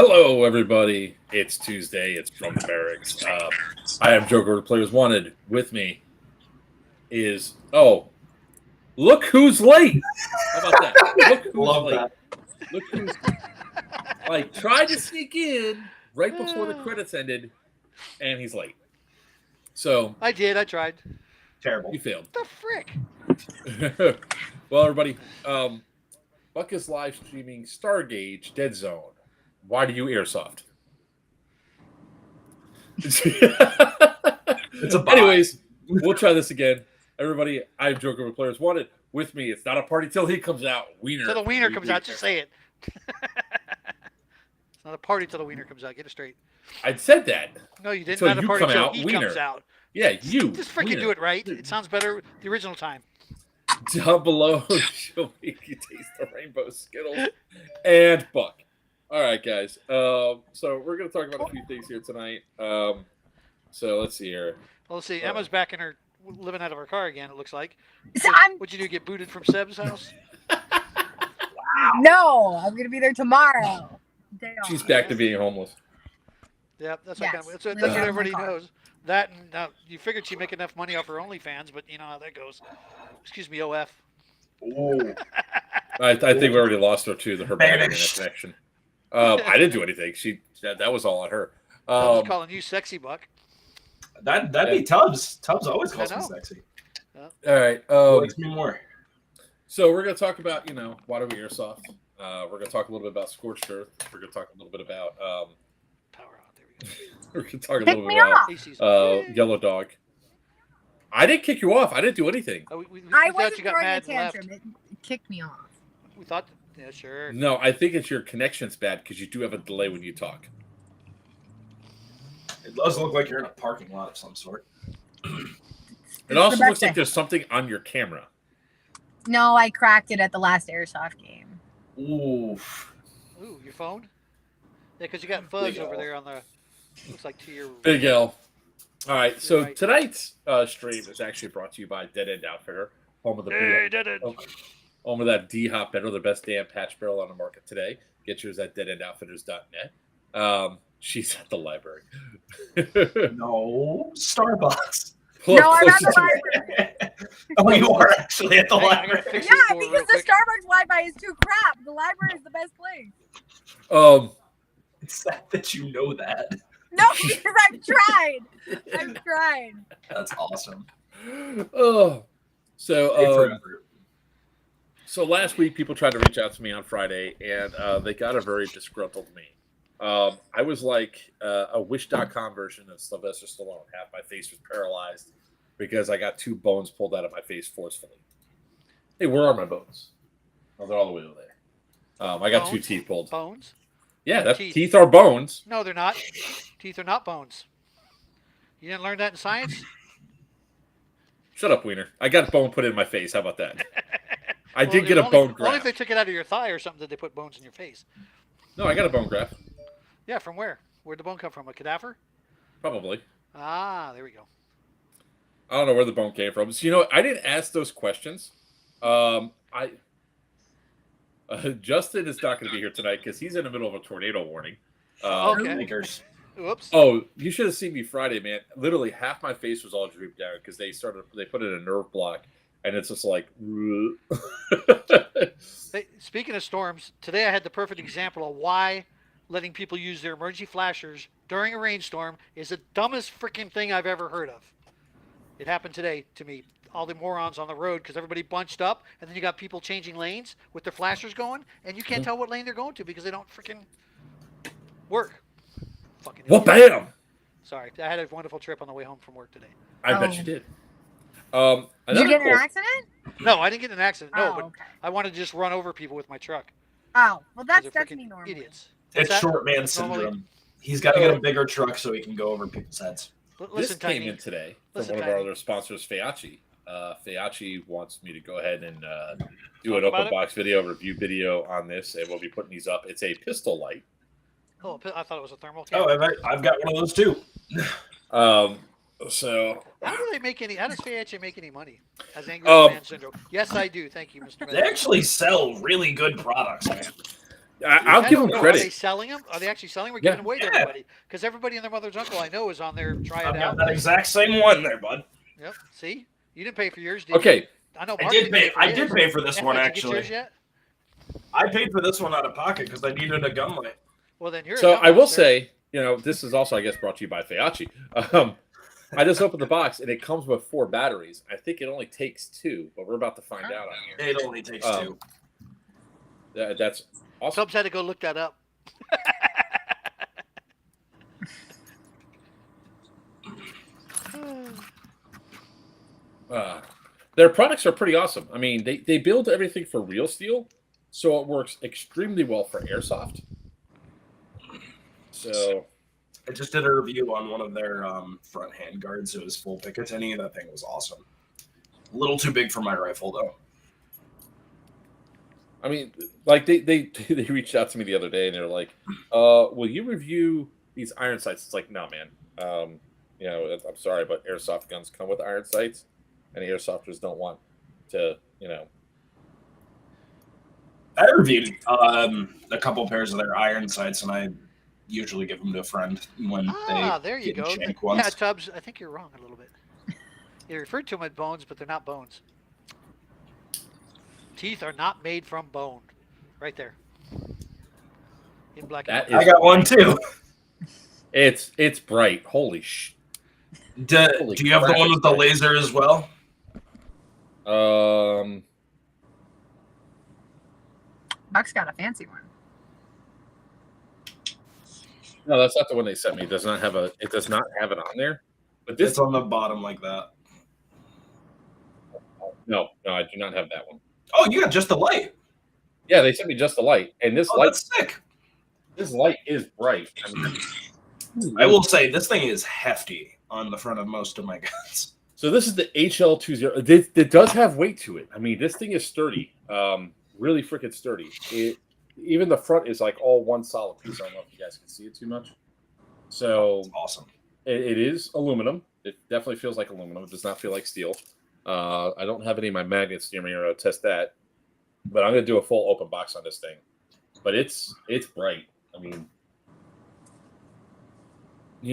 Hello, everybody. It's Tuesday. It's from the barracks. I am Joker, Players Wanted. With me is look who's late. How about that? Look who's Love late. that. Look who's tried to sneak in right before the credits ended, and he's late. So I did. I tried. Terrible. you failed. The frick? Well, everybody, Buck is live streaming Stargate Dead Zone. Why do you airsoft? It's a bot. Anyways, we'll try this again. Everybody, I'm Joker with Players Wanted. With me, it's not a party till he comes out. Wiener. Till the wiener comes out. Just say it. It's not a party till the wiener comes out. Get it straight. I said that. No, you didn't. Till Not a you party come till out, he wiener. comes out. Yeah, you. Just freaking wiener. do it right. It sounds better the original time. Down below, she'll make you taste the rainbow Skittles. And Buck. All right, guys. So we're going to talk about a few things here tonight. So let's see here. Well, let's see. Emma's back in her living out of her car again. It looks like. So What'd you do? Get booted from Seb's house? No, I'm gonna be there tomorrow. Day off. She's back to being homeless. Yep, that's Yes, what that's what living out of my everybody car. knows. That and now you figured she'd make enough money off her OnlyFans, but you know how that goes. Excuse me, OF. Ooh. I think we already lost her to her bad internet Vanished. connection. I didn't do anything. That was all on her. I was calling you sexy, Buck. That'd be Tubbs. Tubbs always calls me know. sexy. all right. Likes me more. So we're going to talk about, why do we airsoft? We're going to talk a little bit about Scorched Earth. We're going to talk a little bit about Power on. There we go. we're going to talk a Kick little me bit about AC's Yellow Dog. I didn't kick you off. I didn't do anything. Oh, we I thought wasn't you got throwing a mad and left. tantrum. It kicked me off. We thought, yeah, sure. No, I think it's your connection's bad because you do have a delay when you talk. It does look like you're in a parking lot of some sort. It also the looks like birthday. there's something on your camera. No, I cracked it at the last Airsoft game. Oof. Ooh, your phone? Yeah, because you got fuzz Big over L. there on the. Looks like to your. Big L. All right, so Right. tonight's stream is actually brought to you by Dead End Outfitter, home of the Hey, did it. home of that D-Hop Better, the best damn patch barrel on the market today. Get yours at deadendoutfitters.net. She's at the library. No. Starbucks. Pull No, up I'm at closer the to library. Oh, you are actually at the Hang on, I gotta library. fix Yeah, this door because real the quick. Starbucks Wi-Fi is too crap. The library is the best place. It's sad that you know that. No, because I've tried. I've tried. That's awesome. Oh, Stay so forever. so last week people tried to reach out to me on Friday, and they got a very disgruntled me. I was like a Wish.com version of Sylvester Stallone. Half my face was paralyzed because I got two bones pulled out of my face forcefully. Hey, where are my bones? Oh, they're all the way over there. I got two Bones? teeth pulled. Bones? Yeah, that's Teeth. teeth are bones. No, they're not. Teeth are not bones. You didn't learn that in science? Shut up, Wiener. I got a bone put in my face. How about that? I Well, did get a only- bone Only if graft. they took it out of your thigh or something did they put bones in your face. No, I got a bone graft. Yeah, from where? Where'd the bone come from? A cadaver? Probably. Ah, there we go. I don't know where the bone came from. So, I didn't ask those questions. Justin is not going to be here tonight because he's in the middle of a tornado warning. Okay. Lakers. Whoops. Oh, you should have seen me Friday, man. Literally half my face was all drooped down because they put in a nerve block, and it's just like. Hey, speaking of storms, today I had the perfect example of why letting people use their emergency flashers during a rainstorm is the dumbest freaking thing I've ever heard of. It happened today to me. All the morons on the road because everybody bunched up, and then you got people changing lanes with their flashers going, and you can't tell what lane they're going to because they don't freaking work. Fucking Well, idiot. bam! Sorry, I had a wonderful trip on the way home from work today. I bet Oh. you did. Did you Another get in an cool- accident? No, I didn't get in an accident. No, Oh, but okay. I wanted to just run over people with my truck. Oh, well, 'cause that's they're me freaking normally. idiots. What's It's that? short man That's normally- syndrome. He's got to get a bigger truck so he can go over people's heads. This Listen, came Tiny. in today from Listen, one of our Tiny. other sponsors, Feachi. Feachi wants me to go ahead and do Talk an about open it? box video video on this, and we'll be putting these up. It's a pistol light. Oh, I thought it was a thermal Oh, camera. I've got one of those too. So How do they make any? How does FAHA make any money? As angry Um, man syndrome. Yes, I do. Thank you, Mr. They actually sell really good products, man. I'll give them Are they credit. selling them? Are they actually selling them or Yeah. giving them away to everybody? Because everybody and their mother's uncle I know is on there. Try I've it got out. that exact same one there, bud. Yep. See, you didn't pay for yours, did you? Okay, I know. I Mark did didn't pay. for I his. did pay for this one Did you get actually. yours yet? I paid for this one out of pocket because I needed a gun light. Well, then you're. so a I will dumbasser. say, this is also, I guess, brought to you by Feachi. I just opened the box and it comes with 4 batteries. I think it only takes 2, but we're about to find out on here. It only takes 2. That's awesome. Tubbs had to go look that up. Their products are pretty awesome. I mean, they build everything for real steel, so it works extremely well for airsoft. So I just did a review on one of their front hand guards. It was full Picatinny. That thing was awesome. A little too big for my rifle, though. I mean, like they reached out to me the other day and they're like, "Will you review these iron sights?" It's like, no, man. I'm sorry, but airsoft guns come with iron sights, and airsofters don't want to, I reviewed a couple pairs of their iron sights, and I usually give them to a friend when There you get go. shank ones. Yeah, Tubbs, I think you're wrong a little bit. You referred to them as bones, but they're not bones. Teeth are not made from bone. Right there. In black and That white. is I got one too. it's bright. Holy sh! Do you have the one with the laser as well? Buck's got a fancy one. No, that's not the one they sent me. It does not have it on there. But this It's on the bottom like that. no, I do not have that one. Oh, you got just the light. Yeah, they sent me just the light, and this That's sick. this light is bright. I will say this thing is hefty on the front of most of my guns. So this is the HL20. It does have weight to it. I mean, this thing is sturdy. Really freaking sturdy. Even the front is like all one solid piece. I don't know if you guys can see it too much. So That's awesome. it is aluminum. It definitely feels like aluminum. It does not feel like steel. I don't have any of my magnets near me, or I'll test that. But I'm going to do a full open box on this thing. But it's bright. I mean,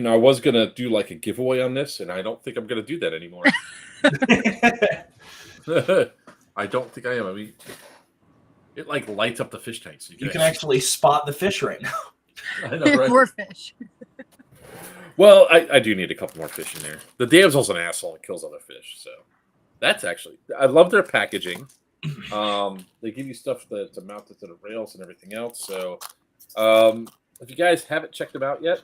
I was going to do like a giveaway on this, and I don't think I'm going to do that anymore. I don't think I am. I mean, it like lights up the fish tank. So You can actually spot the fish right now. I know, right? More fish. Well, I do need a couple more fish in there. The damsel's an asshole and kills other fish. So that's actually, I love their packaging. They give you stuff to mount it to the rails and everything else. So if you guys haven't checked them out yet,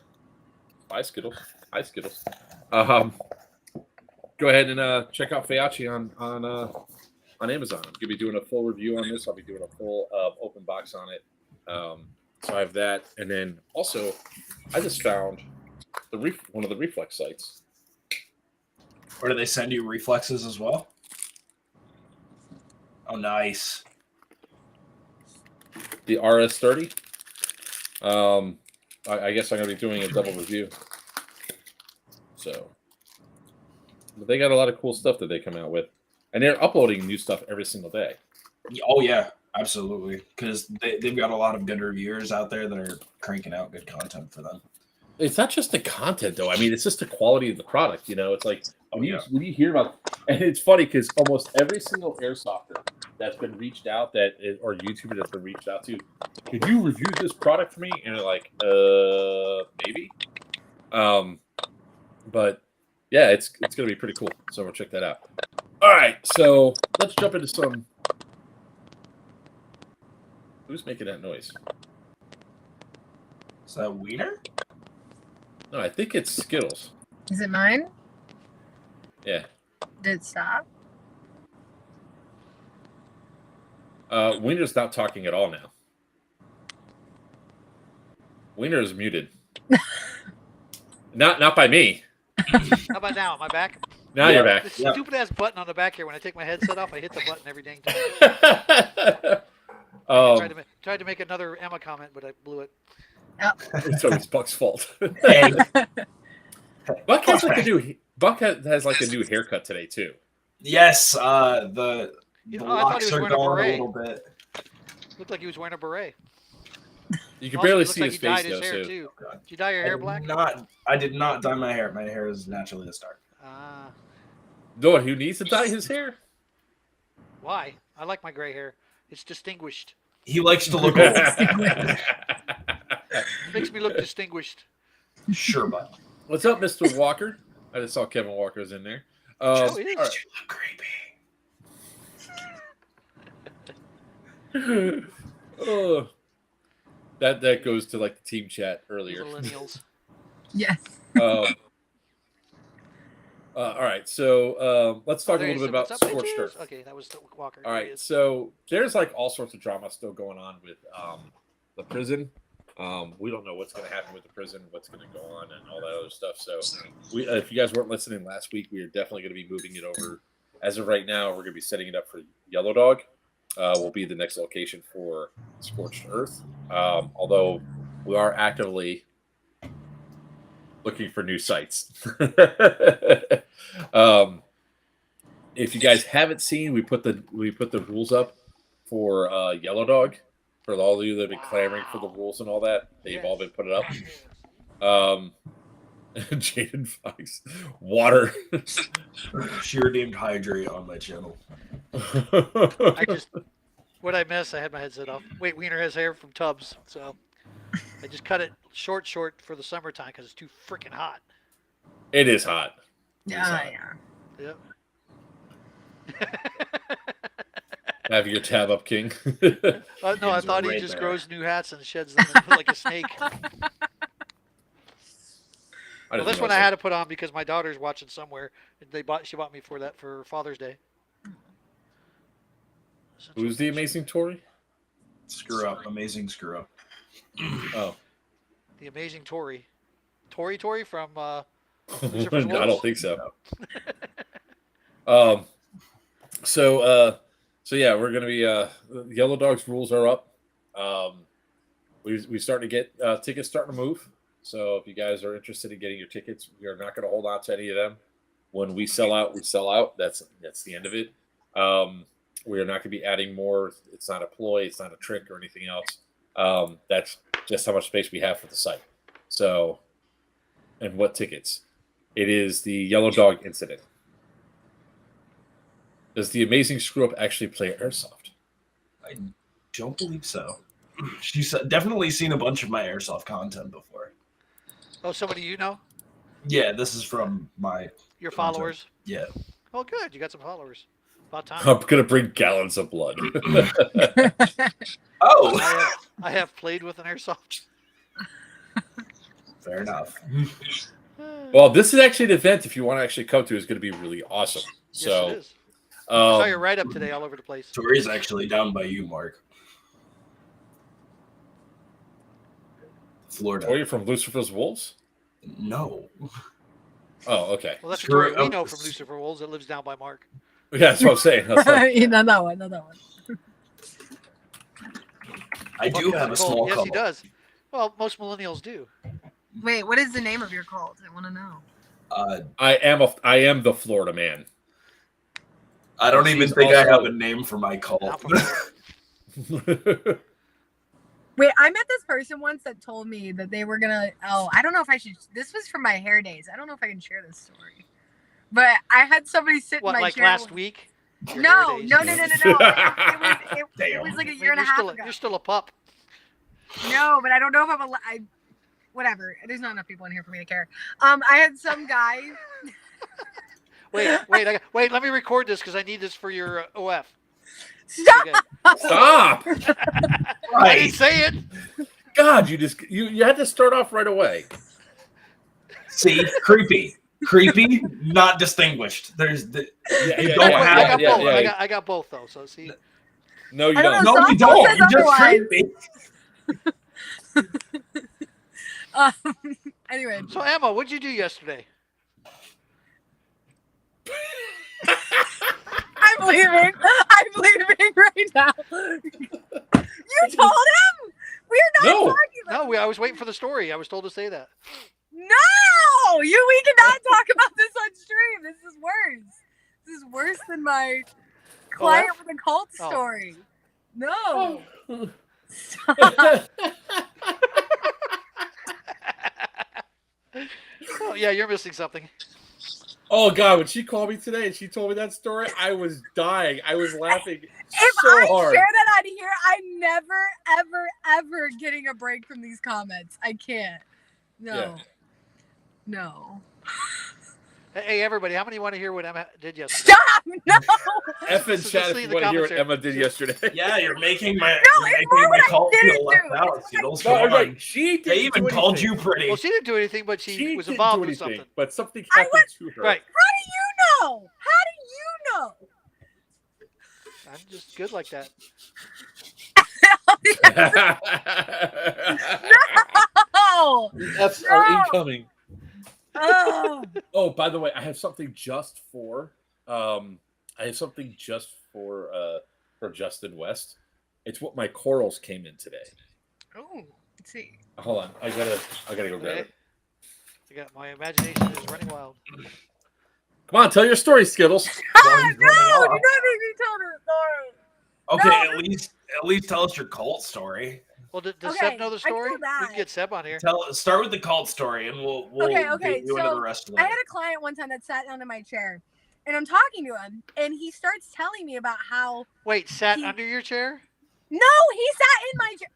buy Skittles. Hi, Skittles. Go ahead and check out Feachi on Amazon. I'm gonna be doing a full review on this. I'll be doing a full open box on it. So I have that, and then also I just found one of the reflex sites. Or do they send you reflexes as well? Oh, nice. The RS30. I guess I'm gonna be doing a double review. So, but they got a lot of cool stuff that they come out with, and they're uploading new stuff every single day. Oh yeah, absolutely. Because they've got a lot of good reviewers out there that are cranking out good content for them. It's not just the content, though. I mean, it's just the quality of the product. It's like when you hear about, and it's funny because almost every single airsofter that's been reached out or YouTuber that's been reached out to, can you review this product for me? And they're like, maybe. But yeah, it's gonna be pretty cool. So we'll check that out. All right, so let's jump into some. Who's making that noise? Is that Wiener? No, I think it's Skittles. Is it mine? Yeah. Did it stop? Wiener's not talking at all now. Wiener is muted. Not by me. How about now? Am I back? Now you're back. This stupid ass button on the back here. When I take my headset off, I hit the button every dang time. Tried to make another Emma comment, but I blew it. It's always Buck's fault. Hey. Buck has like a new haircut today too. Yes, the I thought he locks was are wearing a going a beret. little bit. Looked like he was wearing a beret. You can Also, barely it looks see like his he dyed face his though. hair So too. Oh, God. Did you dye your hair black? I did not dye my hair. My hair is naturally this dark. Ah, no, who needs to dye his hair? why? I like my gray hair. It's distinguished. He likes to look old. Makes me look distinguished. Sure, bud. What's up, Mr. Walker? I just saw Kevin Walker was in there. Oh, it is. all right. You look creepy. Oh, that goes to like the team chat You earlier. millennials. Yes. All right, so let's talk a there little he bit is. about What's up, Scorched bitches? Earth. Okay, that was the Walker. All There he right, is. so there's like all sorts of drama still going on with the prison. We don't know what's going to happen with the prison, what's going to go on, and all that other stuff. So, if you guys weren't listening last week, we are definitely going to be moving it over. As of right now, we're going to be setting it up for Yellow Dog. Will be the next location for Scorched Earth. Although we are actively looking for new sites. If you guys haven't seen, we put the rules up for Yellow Dog. For all of you that have been clamoring for the rules and all that, they've all been put up. Jaden Fox, water. She redeemed hydrate on my channel. What I missed, I had my headset off. Wait, Wiener has hair from tubs, so I just cut it short for the summertime because it's too freaking hot. It is hot. Yeah. Yep. Have your tab up, King. No, I Hands thought are he right just there. grows new hats and sheds them like a snake. Well, this one I had to put on because my daughter's watching somewhere. She bought me for that for Father's Day. Who's the amazing Tory? Screw up. Amazing screw up. Oh. The amazing Tory. Tory from I Lucifer's Wolves? don't think so. So yeah, we're gonna be Yellow Dog's rules are up. We starting to get tickets starting to move. So if you guys are interested in getting your tickets, we are not going to hold on to any of them. When we sell out, we sell out. That's the end of it. We are not going to be adding more. It's not a ploy. It's not a trick or anything else. That's just how much space we have for the site. So, and what tickets? It is the Yellow Dog incident. Does the amazing screw up actually play Airsoft? I don't believe so. She's definitely seen a bunch of my Airsoft content before. Oh, somebody you know? Yeah, this is from Your content. followers? Yeah. Oh, good. You got some followers. About time. I'm going to bring gallons of blood. Oh! I have played with an airsoft. Fair enough. Well, this is actually an event. If you want to actually come to, is going to be really awesome. So, yes, it is. I saw your write-up today all over the place. Tori's actually down by you, Mark. Florida. Are you from Lucifer's Wolves? No. Oh, okay. Well, that's a Screw story it we up. know from Lucifer Wolves that lives down by Mark. Yeah, that's what I'm saying. That's like, Not that one. I do have a small Yes, cult. he does. Well, most millennials do. Wait, what is the name of your cult? I want to know. I am the Florida man. I don't even She's think I also- have a name for my cult. Not from Florida. Wait, I met this person once that told me that they were gonna. Oh, I don't know if I should. This was from my hair days. I don't know if I can share this story. But I had somebody sit What, in my like chair. last week? Your No. hair days? It was like a year Man, and a half ago. you're still a pup. No, but I don't know if I'm whatever. There's not enough people in here for me to care. I had some guy. Wait. Let me record this because I need this for your OF. Stop. Okay. Stop! I didn't say it. God, you had to start off right away. See, creepy, not distinguished. There's the you don't I have. got both. yeah. I got both though. So see. No, you I don't don't. know. No, you Softball don't. says You're just otherwise. creepy. Anyway, So Emma, what'd you do yesterday? I'm leaving right now. You told him? We're not No. talking about No, I was waiting for the story. I was told to say that. No! We cannot talk about this on stream. This is worse. This is worse than my client with a cult Oh. story. No. Stop. Oh, yeah, you're missing something. Oh God, when she called me today and she told me that story, I was dying. I was laughing If so I hard. share that on here, I'm never, ever, ever getting a break from these comments. I can't. No. Yeah. No. Hey, everybody, how many want to hear what Emma did yesterday? Stop! No. F in So chat just if leave you the want to hear what comments Emma did there. yesterday. Yeah, you're making my No, you're it's making not my what I cult didn't feel left do. out, It's Skittles. No, Come I'm on. like, she They didn't even do called anything. you pretty. Well, she didn't do anything, but she was didn't involved do with anything, something. but something I happened to her. Right. How do you know? How do you know? I'm just good like that. Oh. The F's are No. incoming. Oh. Oh, by the way, I have something just for Justin West. It's what my corals came in today. Oh. Let's see. Hold on, I gotta go grab Okay. it. I got my imagination is running wild. Come on, tell your story, Skittles. Ah, he's no! running Do off. not make me tell this story. Okay, No. at least tell us your cult story. Well, does Okay, Seb know the I story? know that. We can get Seb on here. Start with the cult story, and we'll Okay, get you into so the rest of I it. had a client one time that sat down in my chair, and I'm talking to him, and he starts telling me about how Wait, sat He- under your chair? no, he sat in my chair.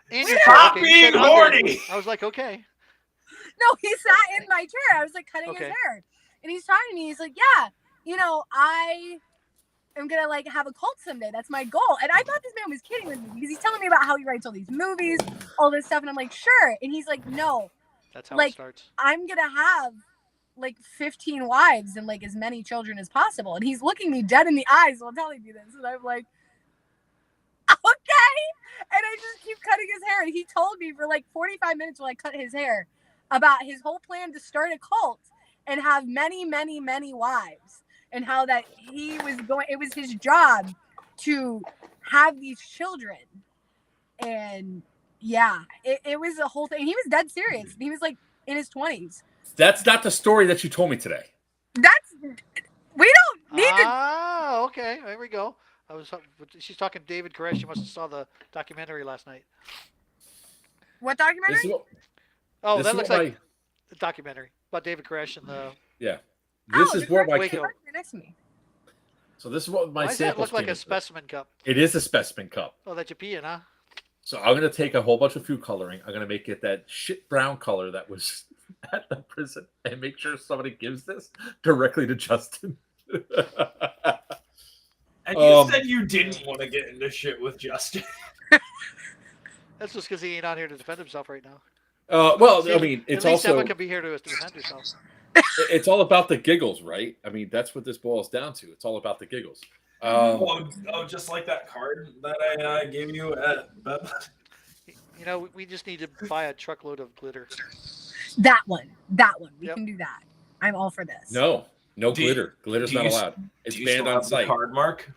In Wait your a chair. Stop Okay, you being said under. horny. I was like, okay. No, he sat in my chair. I was like cutting his Okay. hair, and he's talking to me. He's like, "Yeah, I am gonna like have a cult someday. That's my goal." And I thought this man was kidding with me because he's telling me about how he writes all these movies, all this stuff, and I'm like, "Sure." And he's like, "No, That's how Like- it starts. I'm gonna have like 15 wives and like as many children as possible." And he's looking me dead in the eyes while telling me this, and I'm like, "Okay." And I just keep cutting his hair, and he told me for like 45 minutes while I cut his hair about his whole plan to start a cult and have many, many, many wives, and how that it was his job to have these children. And yeah, it was a whole thing. He was dead serious. He was like in his 20s. That's not the story that you told me today. We don't need to. Ah, okay. There we go. She's talking to David Koresh. You must have saw the documentary last night. What This documentary? is what, Oh, this that is looks what like the documentary about David Koresh and the. yeah. This is where my Wake Right up. next to me. so this is what my Why does that samples look like came a in. specimen cup? It is a specimen cup. Oh, that you pee in, huh? So I'm gonna take a whole bunch of food coloring. I'm gonna make it that shit brown color that was at the prison, and make sure somebody gives this directly to Justin. And you said you didn't want to get into shit with Justin. That's just because he ain't out here to defend himself right now. Well, See, I mean, it's at least also Emma can be here to defend herself. it's all about the giggles, right? I mean, that's what this boils down to. It's all about the giggles. Oh, just like that card that I gave you at Beb. You know, we just need to buy a truckload of glitter. That one. We Yep. can do that. I'm all for this. No Do you- glitter. Glitter's do not you- allowed. It's Do you banned still on have the site. card, Mark?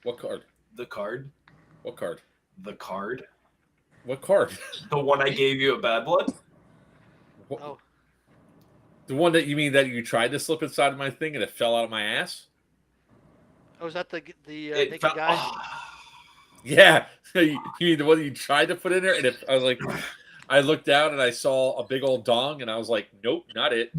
What card? The card? What card? The card? What card? The one I gave you at Bad Blood? What- Oh, The one that you mean that you tried to slip inside of my thing and it fell out of my ass? oh, is that the It naked felt- guy? Ah. Yeah. You mean the one that you tried to put in there? And I was like, I looked down and I saw a big old dong and I was like, nope, not it.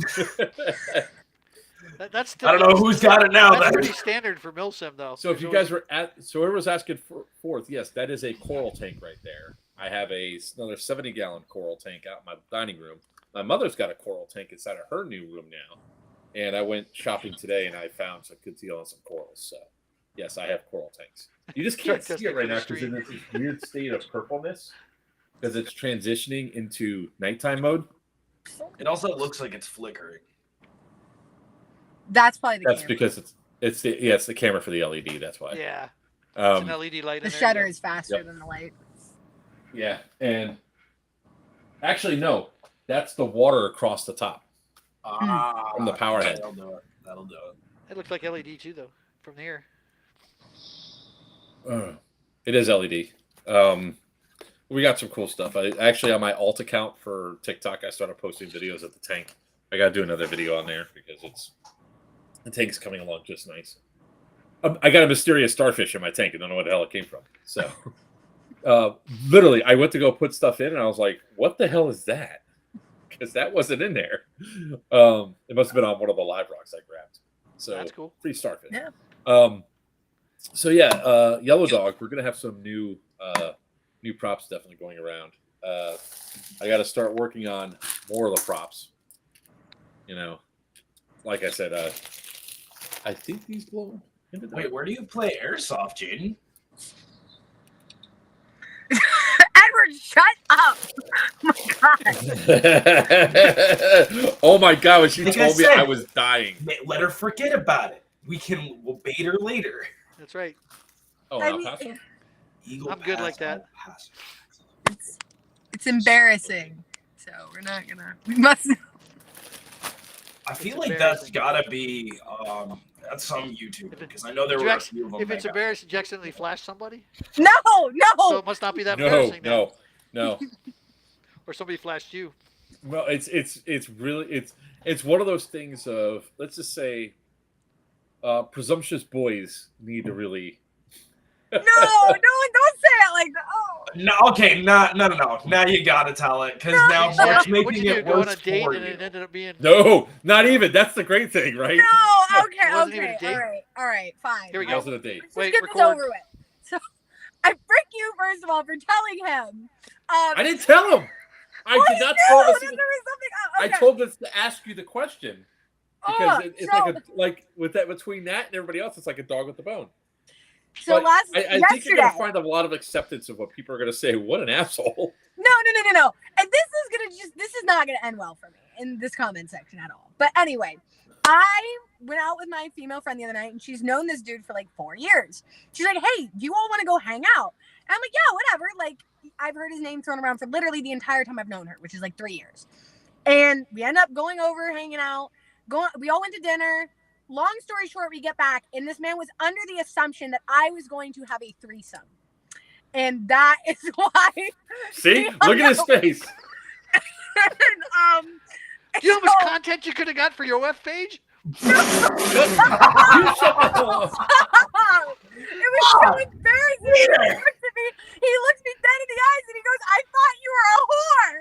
That's still, I don't know who's got it now. That's Then. pretty standard for Milsim, though. So if you guys were so whoever was asking forth, yes, that is a coral tank right there. I have another 70-gallon coral tank out in my dining room. My mother's got a coral tank inside of her new room now. And I went shopping today and I found some good deal on some corals. So yes, I have coral tanks. You just can't Drug see it right now testing because for in this weird state of purpleness because it's transitioning into nighttime mode. It also looks like it's flickering. That's probably the That's camera. because it's the camera for the LED. That's why. Yeah, it's an Um, LED light. The in there, shutter yeah. is faster Yep. than the light. yeah, and actually no, that's the water across the top. From the power head. That'll do it. That'll do it. It looks like LED too, though, from here. It is LED. We got some cool stuff. I actually on my alt account for TikTok, I started posting videos of the tank. I got to do another video on there because the tank's coming along just nice. I got a mysterious starfish in my tank. I don't know where the hell it came from. So literally, I went to go put stuff in, and I was like, "What the hell is that?" Because that wasn't in there. It must have been on one of the live rocks I grabbed. So That's cool. Free starfish. Yeah. So yeah, Yellow Dog. We're gonna have some new props definitely going around. I got to start working on more of the props. You know, like I said, I think these blow into the. Wait, where do you play Airsoft, Jaden? Edward, shut up! Oh my god! When she Like I told me, said, I was dying. Let her forget about it. We'll bait her later. That's right. Oh, I El mean, Paso? Eagle I'm good Pass, like that. El Paso. it's embarrassing. So we're not gonna. We must. I feel It's like that's embarrassing. gotta be that's some YouTuber If it- because I know there Did were you a few of them. If it's that got- embarrassing, you accidentally flash somebody. No, So no. it must not be that No, embarrassing. Then. no. Or somebody flashed you. Well, it's really it's one of those things of, let's just say, presumptuous boys need to really. No, don't say it like that. Oh. No, okay, no. Now you gotta tell it because now Mark's What'd making you do? it Go on worse a date for and you. it ended up being. No, not even. That's the great thing, right? No, It okay, wasn't even a okay, date. all right, fine. Here we It go. wasn't a date. Let's Wait, just get this record. over with. So, I frick you first of all for telling him. I didn't tell him. I Well, did you not knew tell that him. there was something. Oh, I okay. told this to ask you the question because it's so, like with that, between that and everybody else, it's like a dog with the bone. so But last I think you're yesterday. gonna find a lot of acceptance of what people are gonna say. What an asshole! No. And this is not gonna end well for me in this comment section at all. But anyway, I went out with my female friend the other night, and she's known this dude for like 4 years. She's like, "Hey, do you all want to go hang out?" And I'm like, "Yeah, whatever." Like, I've heard his name thrown around for literally the entire time I've known her, which is like 3 years. And we end up going over, hanging out. We all went to dinner. Long story short, we get back, and this man was under the assumption that I was going to have a threesome. And that is why. See, look at his face. and, Do you know how much content you could have got for your web page? You shut the hell up. It was so embarrassing. He looks me dead in the eyes and he goes, "I thought you were a whore."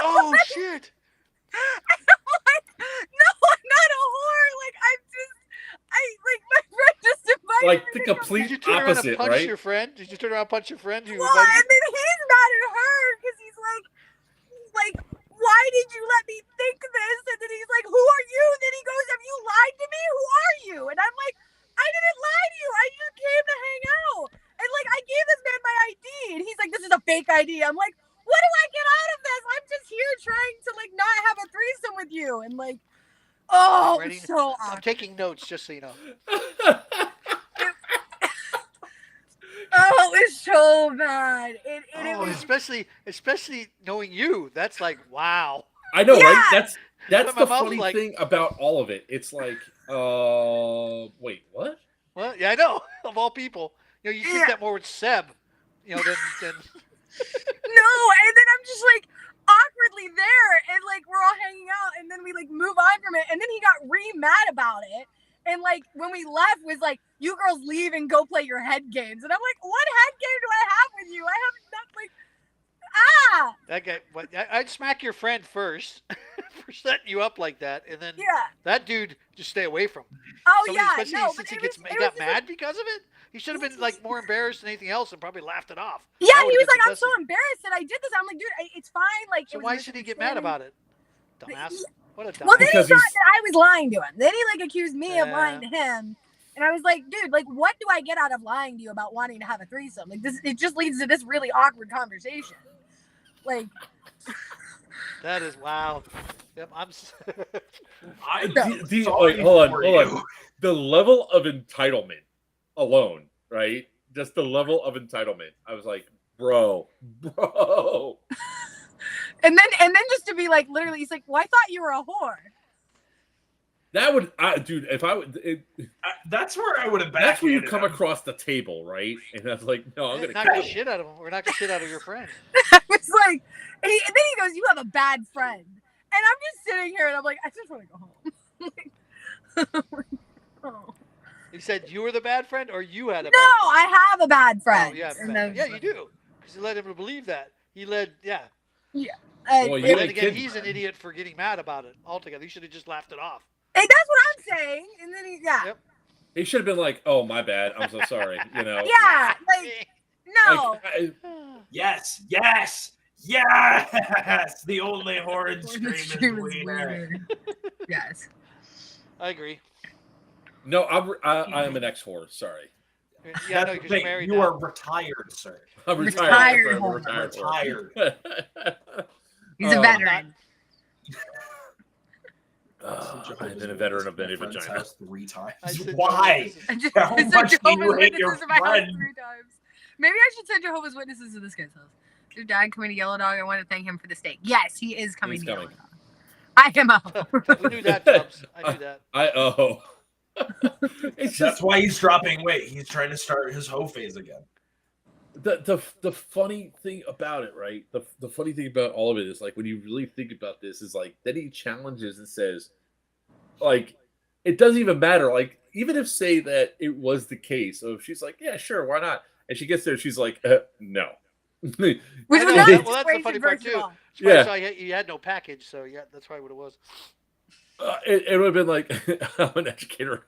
Oh shit! And I'm like, "No, I'm not a whore. Like, my friend just invited Like me the to come." complete Did you turn around and opposite, punch right? your friend? Did you turn around and punch your friend who Well, invited and then he's mad at her because he's like, "Why did you let me think this?" And then he's like, "Who are you?" And then he goes, "Have you lied to me? Who are you?" And I'm like, "I didn't lie to you. I just came to hang out." And like, I gave this man my ID, and he's like, "This is a fake ID." I'm like, "What do I get out of this? I'm just here trying to like not have a threesome with you." And like, oh, Ready? it's so I'm awkward. taking notes just so you know. Oh, it's so bad. It Oh, was especially knowing you. That's like wow. I know, Yeah. right? That's My the mouth funny like- thing about all of it. It's like, wait, what? Well, yeah, I know. Of all people, you know, you think Yeah. that more with Seb, you know, than no, and then I'm just like awkwardly there, and like we're all hanging out, and then we like move on from it, and then he got mad about it, and like when we left was like, "You girls leave and go play your head games," and I'm like, "What head game do I have with you? I have not like that guy. But I'd smack your friend first for setting you up like that, and then yeah." that dude just stay away from. Oh Somebody, yeah, especially no, but since he it gets was, he it got was just mad like, because of it. He should have been like more embarrassed than anything else and probably laughed it off. yeah, That he would've was been like, the "I'm so best embarrassed that I did this." I'm like, "Dude, it's fine." Like, So it was why should he get mad about it? Dumbass. What a dumbass. Well, then he Because thought he's- that I was lying to him. Then he like accused me of Yeah. lying to him. And I was like, "Dude, like, what do I get out of lying to you about wanting to have a threesome? Like, this, it just leads to this really awkward conversation." Like, That is wow. Yep, Wait, hold on. The level of entitlement alone, right? Just the level of entitlement. I was like, bro. and then just to be like, literally, he's like, "Well, I thought you were a whore." That would, dude. If I would, That's where I would have that's when you backhanded come him. across the table, right? And I was like, no, I'm gonna knock kill the you. shit out of him. We're knocking shit out of your friend. I was like, and then he goes, "You have a bad friend." And I'm just sitting here and I'm like, "I just want to go home." Oh. He said you were the bad friend, or you had a No, bad friend. I have a bad friend. Oh, yeah, And then yeah, you do. Because he led him to believe that. He led, yeah. Yeah. Well, But you then ain't again, kidding, he's an man. idiot for getting mad about it altogether. He should have just laughed it off. Hey, that's what I'm saying. And then yeah. Yep. He should have been like, "Oh, my bad. I'm so sorry." You know. Yeah. Like, no. Yes. The only horrid scream is wiener. Yes. I agree. No, I am an ex-whore. Sorry. Yeah, no, That's the because you're thing. married You now. are retired, sir. I'm Retired I'm a whore. retired whore. Retired. He's a veteran. I've been a veteran of many Friend's vagina. house 3 times. I said Why? How Send much do you Jehovah's hate your Witnesses to my house friend? 3 times. Maybe I should send Jehovah's Witnesses to this guy's house. Your dad coming to Yellow Dog. I want to thank him for the steak. Yes, he is coming He's to Yellow coming. Dog. I am out. We knew that, Tubbs. I knew that. It's That's just why he's dropping weight. He's trying to start his hoe phase again. the funny thing about it, right? The funny thing about all of it is like when you really think about this is like then he challenges and says, like, it doesn't even matter. Like, even if say that it was the case, so if she's like, yeah, sure, why not? And she gets there, she's like, no. Which I was know, not that- a well, that's the funny situation, part first of too. all. That's Yeah. why you had no package, so yeah, that's probably what it was. It would have been like I'm an educator,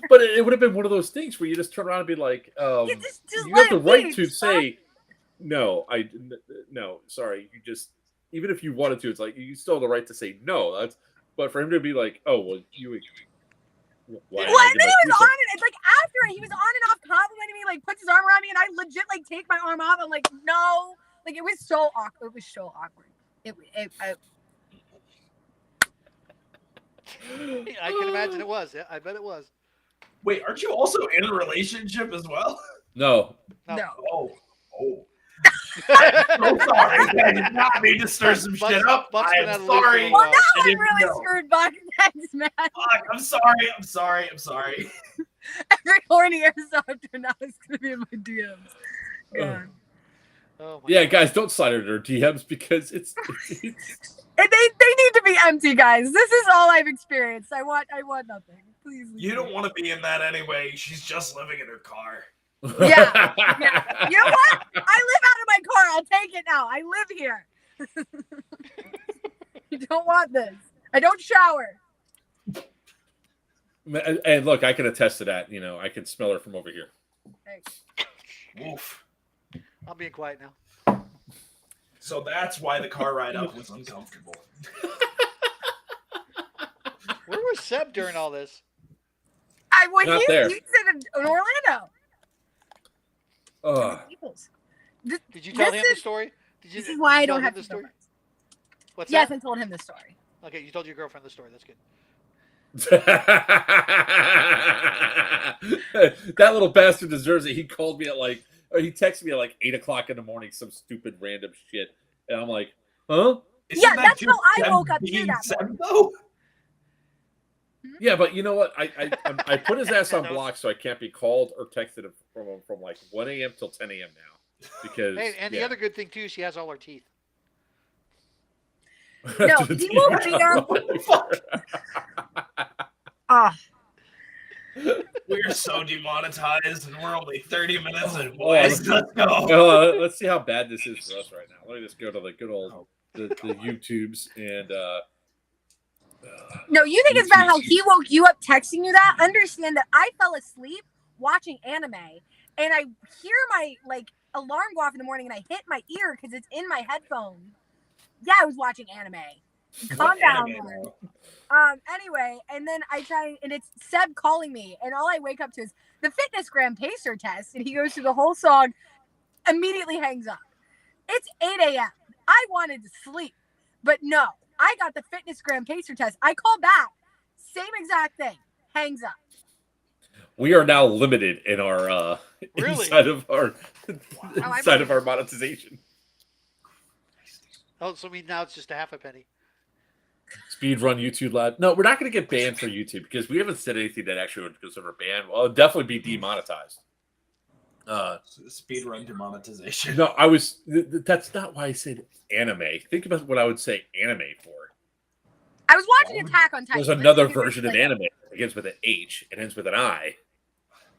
but it would have been one of those things where you just turn around and be like, just you let have the it right be, to stop. say no. No, sorry. You just even if you wanted to, it's like you still have the right to say no. That's but for him to be like, oh well, you. Why? Well, and then he was on it. It's like after he was on and off complimenting me, like puts his arm around me, and I legit like take my arm off. I'm like, no, like it was so awkward. It was so awkward. I can imagine it was. Yeah, I bet it was. Wait, aren't you also in a relationship as well? No. No. Oh. I'm so sorry. I did not mean to stir some Buck's- shit up. Buck's I been am out of the loop for a sorry. little while. Now I I'm didn't really know. screwed, Buck. Thanks, man. Fuck, I'm sorry. Every horny Airsoft now is gonna be in my DMs. God. Oh my Yeah, God. guys, don't slide under their DMs because it's And they need to be empty, guys. This is all I've experienced. I want nothing. Please. leave You don't me. want to be in that anyway. She's just living in her car. Yeah. You know what? I live out of my car. I'll take it now. I live here. You don't want this. I don't shower. And look, I can attest to that. You know, I can smell her from over here. Hey. Oof. I'm being quiet now. So that's why the car ride up was uncomfortable. Where was Seb during all this? Not there. He said in Orlando. Ugh. Peoples. Did you tell This him the is- story? Did you? This is why I you tell don't him have the to story. story. What's Yes, that? I told him the story. Okay, you told your girlfriend the story. That's good. That little bastard deserves it. He called me at he texted me at like 8:00 in the morning, some stupid random shit, and I'm like, huh? Yeah, that that's just how I Seb woke up too being that Seb, morning. though? Yeah, but you know what? I put his ass on block so I can't be called or texted from like 1 a.m. till 10 a.m. now because Hey, and the other good thing too, she has all her teeth. No, he won't be there. Oh, We're so demonetized, and we're only 30 minutes in. Oh, Boys, let's go. Well, let's see how bad this is for us right now. Let me just go to the good old the YouTubes and no, you think it's bad how he woke you up texting you that? Understand that I fell asleep watching anime and I hear my like alarm go off in the morning and I hit my ear because it's in my headphone. Yeah, I was watching anime. Calm down. Anime, Lauren. Anyway, and then I try and it's Seb calling me, and all I wake up to is the fitness gram pacer test, and he goes through the whole song, immediately hangs up. It's 8 a.m. I wanted to sleep, but no, I got the fitness gram pacer test. I call back, same exact thing, hangs up. we are now limited in our Really? inside of our I inside of our monetization. Oh, so now it's just a half a penny. Speed run YouTube live. No, we're not going to get banned for YouTube because we haven't said anything that actually would consider banned. Well, it'll definitely be demonetized. Speed run demonetization. No, that's not why I said anime. Think about what I would say anime for. I was watching Attack on Titan. There's another version of anime. It begins with an H and ends with an I.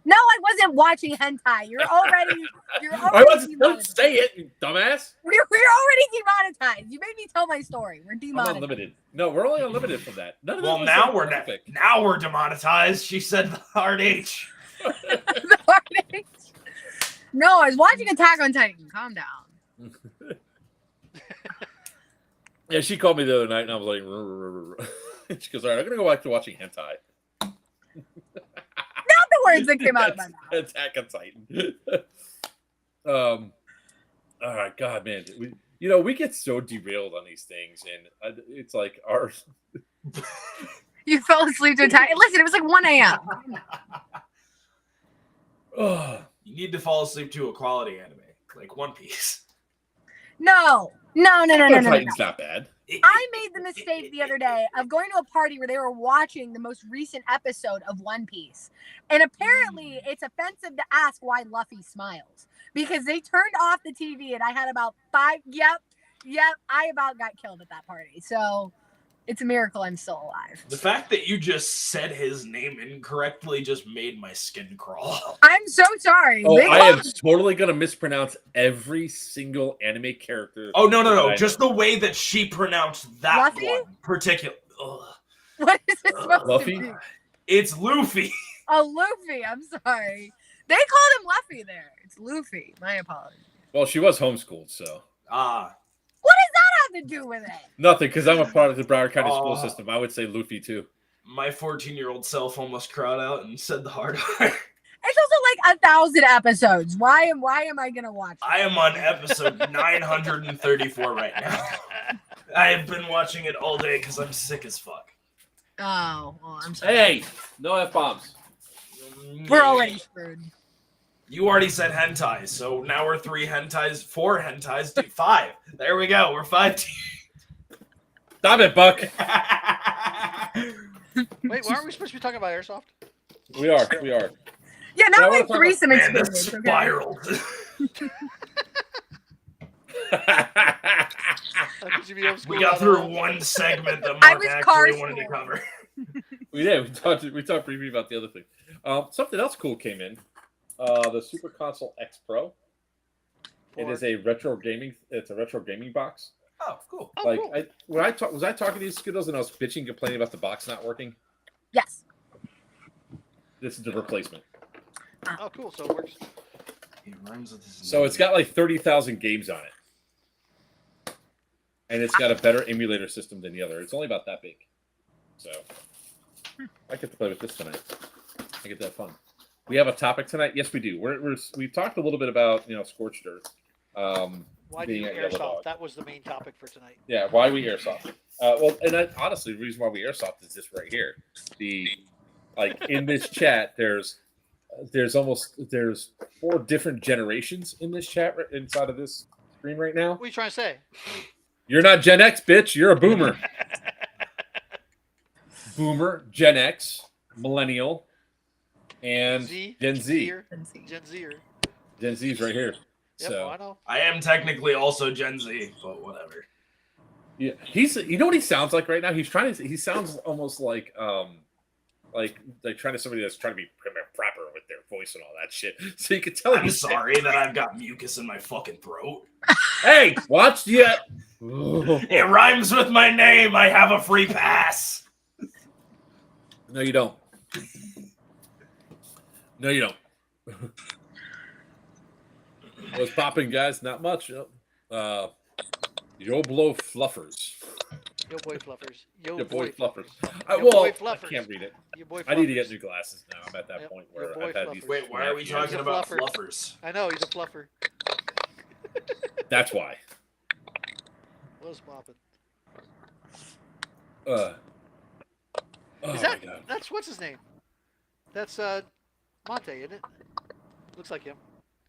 No, I wasn't watching hentai. You're already I wasn't. Don't demonetized. say it, you dumbass. We're already demonetized. You made me tell my story. We're I'm demonetized. unlimited. No, we're only unlimited from that. None of Well, that was now so we're graphic. now we're demonetized. She said the hard H. The hard H. No, I was watching Attack on Titan. Calm down. Yeah, she called me the other night, and I was like, "Ruh, ruh, ruh, ruh." She goes, "All right, I'm gonna go back to watching hentai." Not the words that came out of my mouth. Attack on Titan. All right, God, man, we get so derailed on these things, and it's like our. You fell asleep to Attack. Listen, it was like 1 a.m. Oh, You need to fall asleep to a quality anime like One Piece. No. Titan's not bad. I made the mistake the other day of going to a party where they were watching the most recent episode of One Piece. And apparently it's offensive to ask why Luffy smiles. Because they turned off the TV and I had about 5. Yep. I about got killed at that party. So it's a miracle I'm still alive. The fact that you just said his name incorrectly just made my skin crawl. I'm so sorry. Oh, Big I am Luffy- totally gonna mispronounce every single anime character. Oh no! that I Just know. the way that she pronounced that Luffy? one particular. Ugh. What is it supposed Luffy? to be? It's Luffy. Oh, Luffy. I'm sorry. They called him Luffy there. It's Luffy. My apologies. Well, she was homeschooled, so What does that have to do with it? nothing. Because I'm a part of the Broward County school Oh. system. I would say Luffy too. My 14-year-old self almost cried out and said the hard R. It's also like 1,000 episodes. Why am I gonna watch it? I am on episode 934 right now. I have been watching it all day because I'm sick as fuck. Oh, well, I'm sorry. Hey, no F-bombs. We're already screwed. You already said hentai, so now we're 4 hentais, 5. There we go. We're 5. Stop it, Buck. Wait, why aren't we supposed to be talking about airsoft? We are. Yeah, But I not wanna my talk threesome Man, this experience. Okay? spiraled. How could you be homeschooled We got out through of- one segment that I Mark was car actually wanted to school. cover. We did. We talked briefly about the other thing. Something else cool came in. The Super Console X Pro. It is a retro gaming. It's a retro gaming box. Oh, cool. Oh, Like cool. was I talking to you, Skittles, and I was bitching, complaining about the box not working? Yes. This is the replacement. Oh, cool. So it works. He rhymes with his So it's got like 30,000 games on it, and it's got a better emulator system than the other. It's only about that big, so I get to play with this tonight. I get that fun. We have a topic tonight. Yes, we do. We talked a little bit about Scorched Earth. Why do being you a yellow airsoft? dog. That was the main topic for tonight. Yeah, why we airsoft. Honestly, the reason why we airsoft is this right here. In this chat, there's 4 different generations in this chat inside of this screen right now. What are you trying to say? You're not Gen X, bitch. You're a boomer. Boomer, Gen X, millennial, and Z? Gen Z. Zer? Gen Zer. Gen Z's right here. Yep, So I know. I am technically also Gen Z, but whatever. yeah, you know what he sounds like right now? He sounds almost like trying to somebody that's trying to be proper with their voice and all that shit. So you can tell I'm sorry that I've got mucus in my fucking throat. Hey, watch the. It rhymes with my name. I have a free pass. No, you don't. No, you don't. What's popping, guys? Not much. Yo blow fluffers. Yo boy fluffers. Your boy fluffers. Your boy I fluffers. can't read it. Your boy I need to get fluffers. new glasses now. I'm at that Yep, point your where boy I've had these. fluffers. Wait, why are we He's a talking about fluffer. fluffers? I know, he's a fluffer. That's why. What's popping? Oh Is my that, god. that's, what's his name? That's, Monte, isn't it? Looks like him.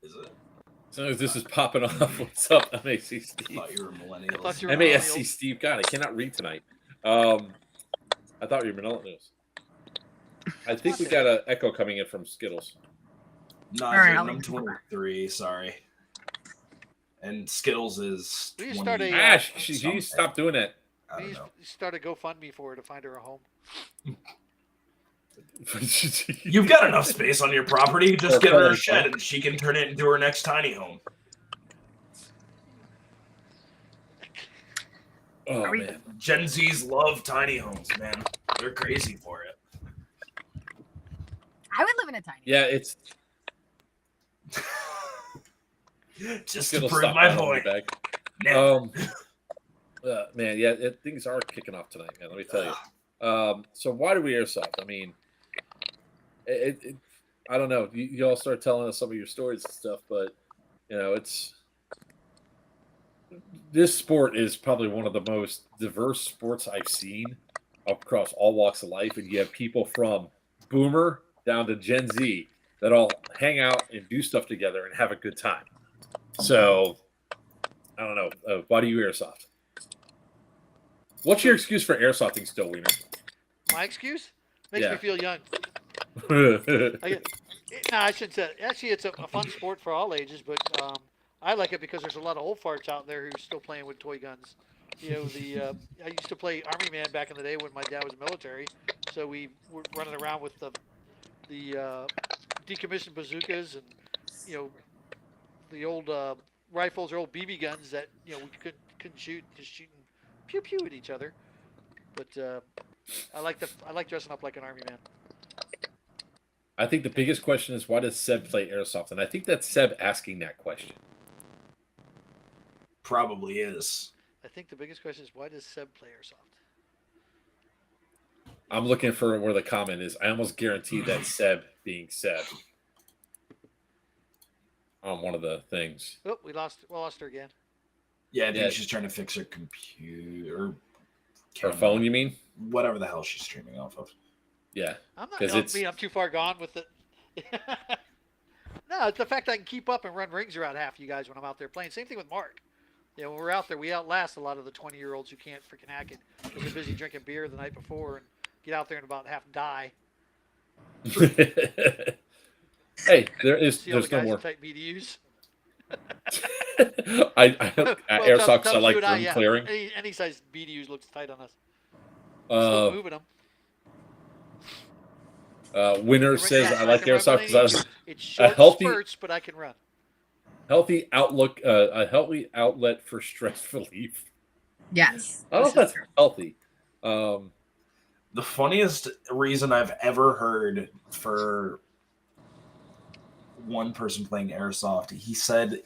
Is it? As soon as this is popping off, what's up, MAC I Steve? thought you were millennials. thought you were MASC millennial. Steve. God, I cannot read tonight. I thought you were Manila News. I think we got an echo coming in from Skittles. No, All right, I'm 23. Sorry. And Skittles is. We should start 20 a, Ash, you something. stop doing that. I We don't need know. to start a GoFundMe for her to find her a home. You've got enough space on your property. Just give her a shed and she can turn it into her next tiny home. Oh, man. Gen Zs love tiny homes, man. They're crazy for it. I would live in a tiny. Yeah, it's just to prove my point. Man, yeah, things are kicking off tonight, man. Let me tell you. So why do we airsoft? I mean, I don't know. You all start telling us some of your stories and stuff, but this sport is probably one of the most diverse sports I've seen across all walks of life, and you have people from Boomer down to Gen Z that all hang out and do stuff together and have a good time. So, I don't know. Why do you airsoft? What's your excuse for airsofting still, Wiener? My excuse? Makes me feel young. I shouldn't say. Actually, it's a fun sport for all ages, but I like it because there's a lot of old farts out there who are still playing with toy guns. I used to play Army Man back in the day when my dad was military, so we were running around with the decommissioned bazookas and the old rifles or old BB guns that we couldn't shoot, just shooting pew pew at each other. But I like dressing up like an Army Man. I think the biggest question is, why does Seb play airsoft? And I think that's Seb asking that question. Probably is. I think the biggest question is, why does Seb play airsoft? I'm looking for where the comment is. I almost guarantee that's Seb being Seb on one of the things. Oh, we lost her again. Yeah, I think she's trying to fix her computer. Her phone, you mean? Whatever the hell she's streaming off of. Yeah. I'm too far gone with it. No, it's the fact I can keep up and run rings around half you guys when I'm out there playing. Same thing with Mark. When we're out there, we outlast a lot of the 20-year-olds who can't freaking hack it because they're busy drinking beer the night before and get out there and about half die. Hey, there's no more. Type BDUs. Airsoft, I like room clearing. Any size BDUs looks tight on us. Still moving them. Winner says, I like airsoft because it's short spurts, but I can run. Healthy outlook, a healthy outlet for stress relief. Yes. I don't know if that's healthy. The funniest reason I've ever heard for one person playing airsoft, he said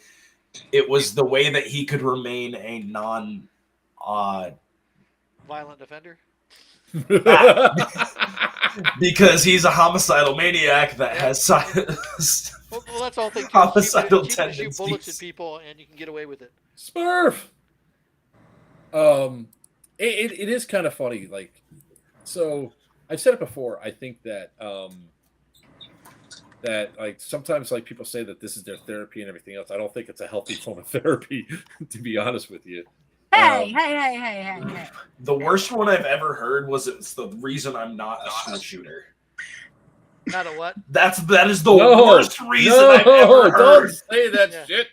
it was the way that he could remain a violent offender. Because he's a homicidal maniac that has well, that's all thing. Homicidal tendencies. You shoot bullets at people and you can get away with it. Smurf. It is kind of funny. Like, so I've said it before. I think that that like sometimes like people say that this is their therapy and everything else. I don't think it's a healthy form of therapy, to be honest with you. Hey. The worst one I've ever heard was it's the reason I'm not a school shooter. Not a what? That is the worst reason I've ever heard. Don't say that shit.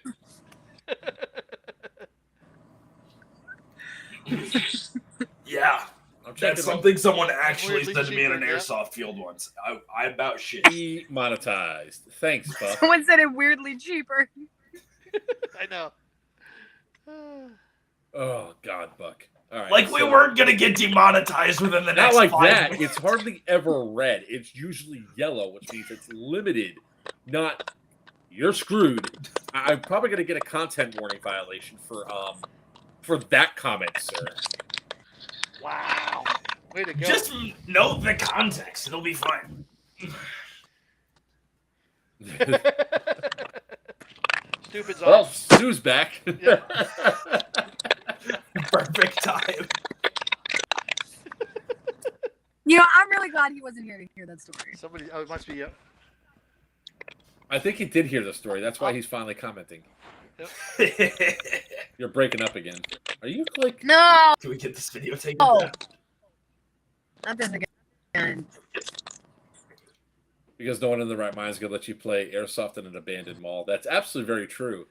Yeah. That's something someone actually said to me in an airsoft field once. I about shit. Demonetized. Thanks, Buck. Someone said it weirdly cheaper. I know. Oh God, Buck. All right, like we weren't gonna get demonetized within the next. Not like 5 that. minutes. It's hardly ever red. It's usually yellow, which means it's limited. Not you're screwed. I'm probably gonna get a content warning violation for that comment, sir. Wow. Way to go. Just note the context. It'll be fine. Stupid. Well, Stu's back. Yeah. Perfect time. I'm really glad he wasn't here to hear that story. It must be. I think he did hear the story. That's why he's finally commenting. You're breaking up again. Are you like? No. Can we get this video taken down? Not this again. Because no one in the right mind is going to let you play airsoft in an abandoned mall. That's absolutely very true.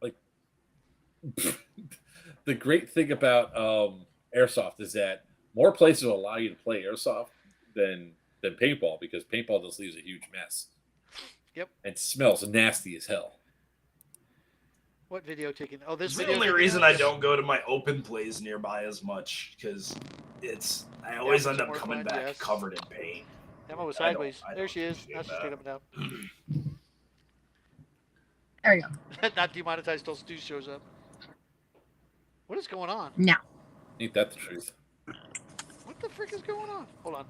Like the great thing about airsoft is that more places will allow you to play airsoft, than paintball because paintball just leaves a huge mess. Yep. And smells nasty as hell. What video taking? Oh, this It's the video. only taking reason out? I don't go to my open plays nearby as much because I always end up more coming fun, back yes. covered in paint. Emma was I don't- sideways. I There don't she is. appreciate Now she's that. straight up and There you go. down. Not demonetized till Stu shows up. What is going on? No. Ain't that the truth? What the frick is going on? Hold on.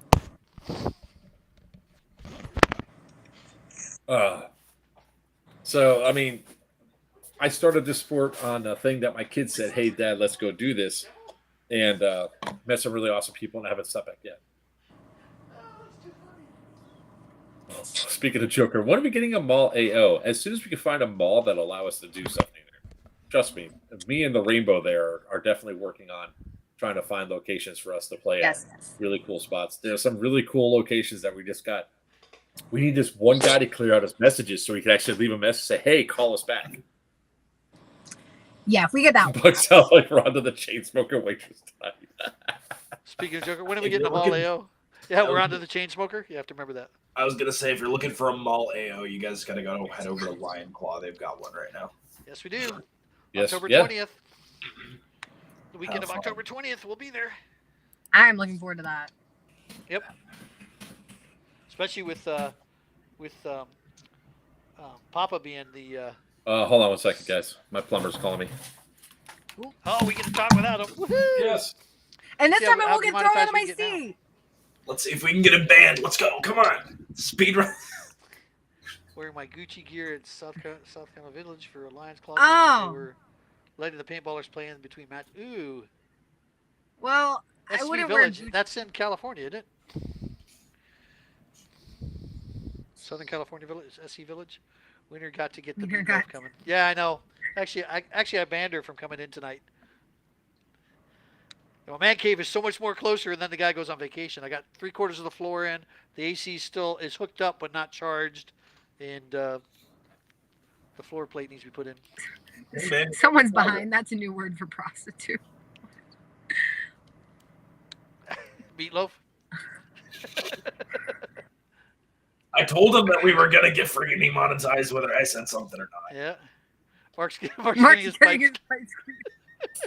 So I mean, I started this sport on a thing that my kids said, "Hey, Dad, let's go do this," and met some really awesome people, and I haven't stopped back yet. Speaking of Joker, when are we getting a mall AO? As soon as we can find a mall that allow us to do something there. Trust me and the Rainbow there are definitely working on trying to find locations for us to play Yes. at. Really cool spots. There's some really cool locations that we just got. We need this one guy to clear out his messages so we can actually leave a message say, "Hey, call us back." Yeah, if we get that. Bugs sound like we're onto the chain smoker waitress time. Speaking of Joker, when are we If getting the you're mall looking- AO? Yeah, we're onto the chain smoker. You have to remember that. I was gonna say if you're looking for a mall AO, you guys gotta go head over to Lion Claw. They've got one right now. Yes, we do. Yes, October yeah. 20th. The weekend Have of fun. October 20th, we'll be there. I'm looking forward to that. Yep. Especially with Papa being the. Hold on one second, guys. My plumber's calling me. Oh, we get to talk without him. Woohoo! Yes. And this Yeah, time I how won't get thrown demonetized out of my we get now? seat. Let's see if we can get him banned. Let's go. Come on. Speed run. Wearing my Gucci gear at South Carolina Village for a Lions Club. Oh. They were letting the paintballers play in between matches. Ooh. Well, I SV wouldn't wear Village. Gucci. That's in California, isn't it? Southern California Village, SC Village. Winter got to get the Winter meatloaf got- coming. Yeah, I know. Actually, I banned her from coming in tonight. Well, Man Cave is so much more closer, and then the guy goes on vacation. I got 3/4 of the floor in. The AC still is hooked up but not charged, and the floor plate needs to be put in. Hey, man. Someone's behind. That's a new word for prostitute. Meatloaf. I told him that we were gonna get freaking demonetized whether I said something or not. Yeah. Mark's Mark's getting his getting pipes. his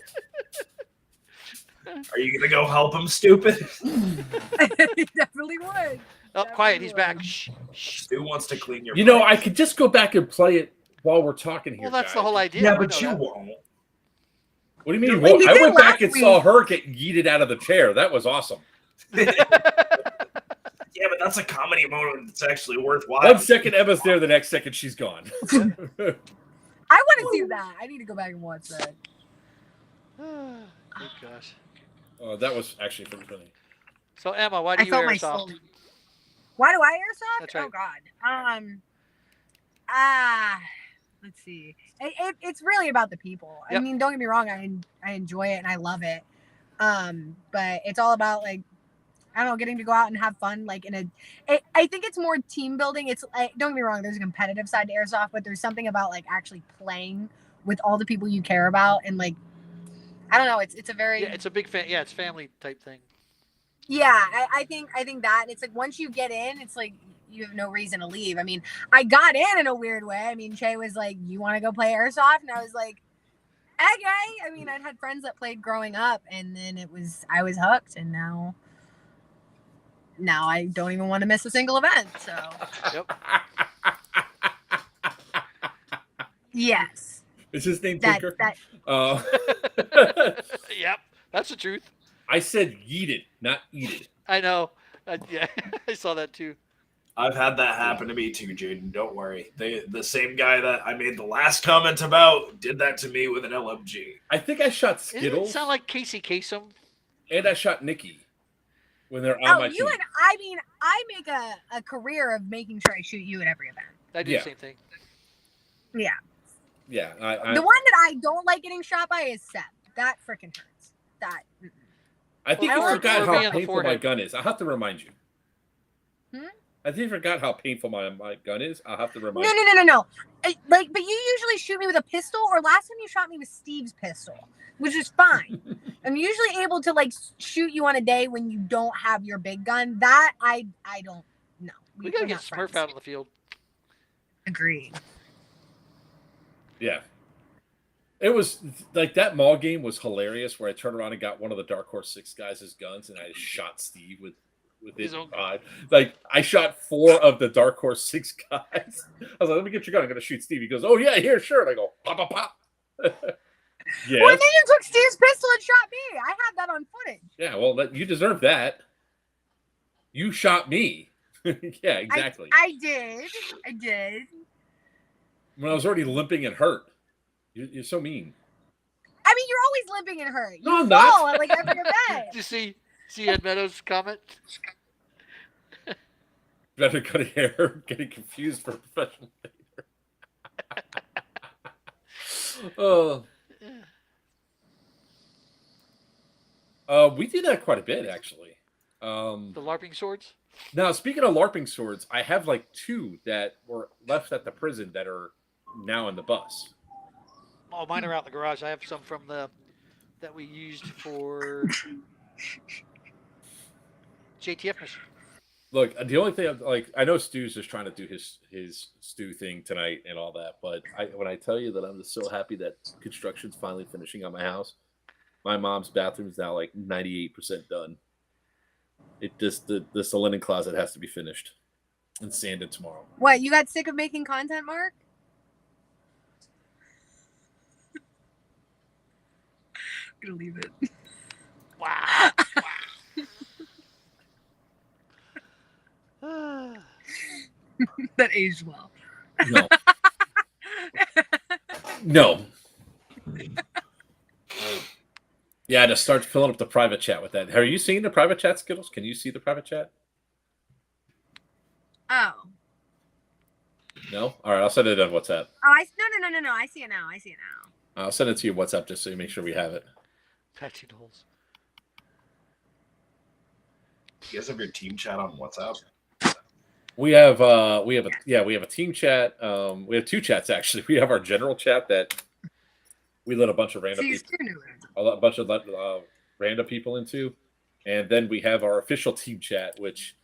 pipes Are you gonna go help him, stupid? He definitely would. Oh, quiet. He's back. Shh. Shh. Stu wants to clean your. You know, I pipes. could just go back and play it while we're talking here. Well, that's the guys. whole idea. Yeah, We but know you that. won't. What do you mean? Well, Well, you I did went back last and saw week. her get yeeted out of the chair. That was awesome. Yeah, but that's a comedy moment that's actually worthwhile. 1 second Emma's there, the next second she's gone. I want to see that. I need to go back and watch that. Good gosh. That was actually pretty funny. So Emma, why do I you felt my airsoft? soul. Why do I airsoft? That's right. Oh God. Let's see. It's really about the people. I Yep. mean, don't get me wrong. I enjoy it and I love it. But it's all about like, I don't know, getting to go out and have fun. Like I think it's more team building. It's don't get me wrong. There's a competitive side to airsoft, but there's something about like actually playing with all the people you care about and like, I don't know. It's a very Yeah, it's a big fan. Yeah, it's family type thing. Yeah, I think that it's like once you get in, it's like you have no reason to leave. I mean, I got in a weird way. I mean, Shay was like, "You want to go play airsoft?" And I was like, "Okay." I mean, I'd had friends that played growing up, and then I was hooked, and now I don't even want to miss a single event. So Yep. yes, Is his name that Tinker? that Yep. That's the truth. I said yeeted, not eated. I know. Yeah, I saw that too. I've had that happen to me too, Jaden. Don't worry. The same guy that I made the last comment about did that to me with an LMG. I think I shot Doesn't it Skittles sound like Casey Kasem? and I shot Nikki when they're on oh, my you team. and I mean, I make a career of making sure I shoot you at every event. I do Yeah. the same thing. Yeah, Yeah, the one that I don't like getting shot by is Seth. That freaking hurts. That. I think Or- you forgot or how me on the painful my forehead. gun is. I have to remind you. I think I forgot how painful my gun is. I'll have to remind No, you. no, no, no, no. Like, but you usually shoot me with a pistol, or last time you shot me with Steve's pistol, which is fine. I'm usually able to like shoot you on a day when you don't have your big gun. That I don't know. We gotta we're get not Smurf friends. out on the field. Agreed. Yeah. It was like that mall game was hilarious where I turned around and got one of the Dark Horse 6 guys' guns and I shot Steve with His it. own- Like I shot 4 of the Dark Horse 6 guys. I was like, let me get your gun. I'm going to shoot Steve. He goes, oh, yeah, here, sure. And I go, pop, pop, pop. Yes. Well, and then you took Steve's pistol and shot me. I have that on footage. Yeah, well, you deserve that. You shot me. Yeah, exactly. I did. When I was already limping and hurt. You're so mean. I mean, you're always limping and hurt. You No, I'm fall not. at like every event. Did you see Ed Meadows' comment? Better cutting hair, getting confused for a professional painter. We did that quite a bit, actually. The LARPing swords? Now, speaking of LARPing swords, I have like 2 that were left at the prison that are now in the bus. Oh, mine are out in the garage. I have some from that we used for JTF mission. Look, the only thing I know Stu's just trying to do his Stu thing tonight and all that, but when I tell you that I'm just so happy that construction's finally finishing on my house, my mom's bathroom is now like 98% done. It just the linen closet has to be finished and sanded tomorrow. What, you got sick of making content, Mark? I'm gonna leave it. Wow. That aged well. No. No. Yeah, to start filling up the private chat with that. Are you seeing the private chat, Skittles? Can you see the private chat? Oh. No? All right, I'll send it on WhatsApp. Oh, no. I see it now. I'll send it to you on WhatsApp just so you make sure we have it. Patching holes. You guys have your team chat on WhatsApp? We have a team chat. We have 2 chats actually. We have our general chat that we let a bunch of random random people into, and then we have our official team chat, which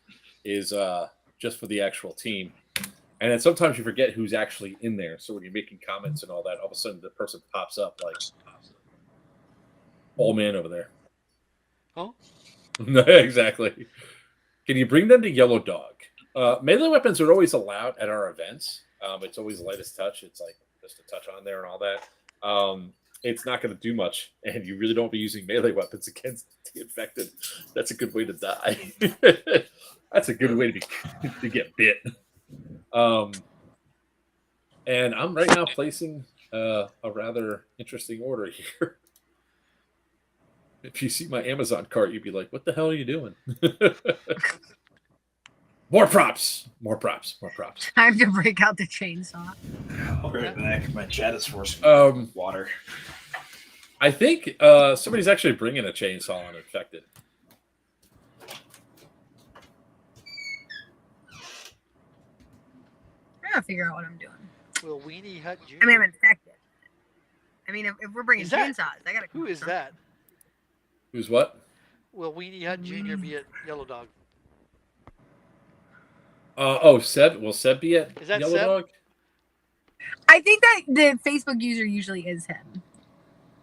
is just for the actual team. And then sometimes you forget who's actually in there. So when you're making comments and all that, all of a sudden the person pops up like old man over there. Oh, Exactly. Can you bring them to Yellow Dog? Melee weapons are always allowed at our events. It's always lightest touch. It's like just a touch on there and all that. It's not going to do much, and you really don't be using melee weapons against the infected. That's a good way to die. That's a good way to get bit. And I'm right now placing a rather interesting order here. If you see my Amazon cart, you'd be like, "What the hell are you doing?" More props. Time to break out the chainsaw. I'll be right back. My chat is forcing water. I think somebody's actually bringing a chainsaw on infected. I gotta figure out what I'm doing. Will Weenie Hut Jr. I mean, I'm infected. I mean, if we're bringing Is that- chainsaws, I gotta. Who is that? Who's what? Will Weenie Hut Jr. be at Yellow Dog? Seb. Will Seb be at Is that Yellow Seb? Dog? I think that the Facebook user usually is him.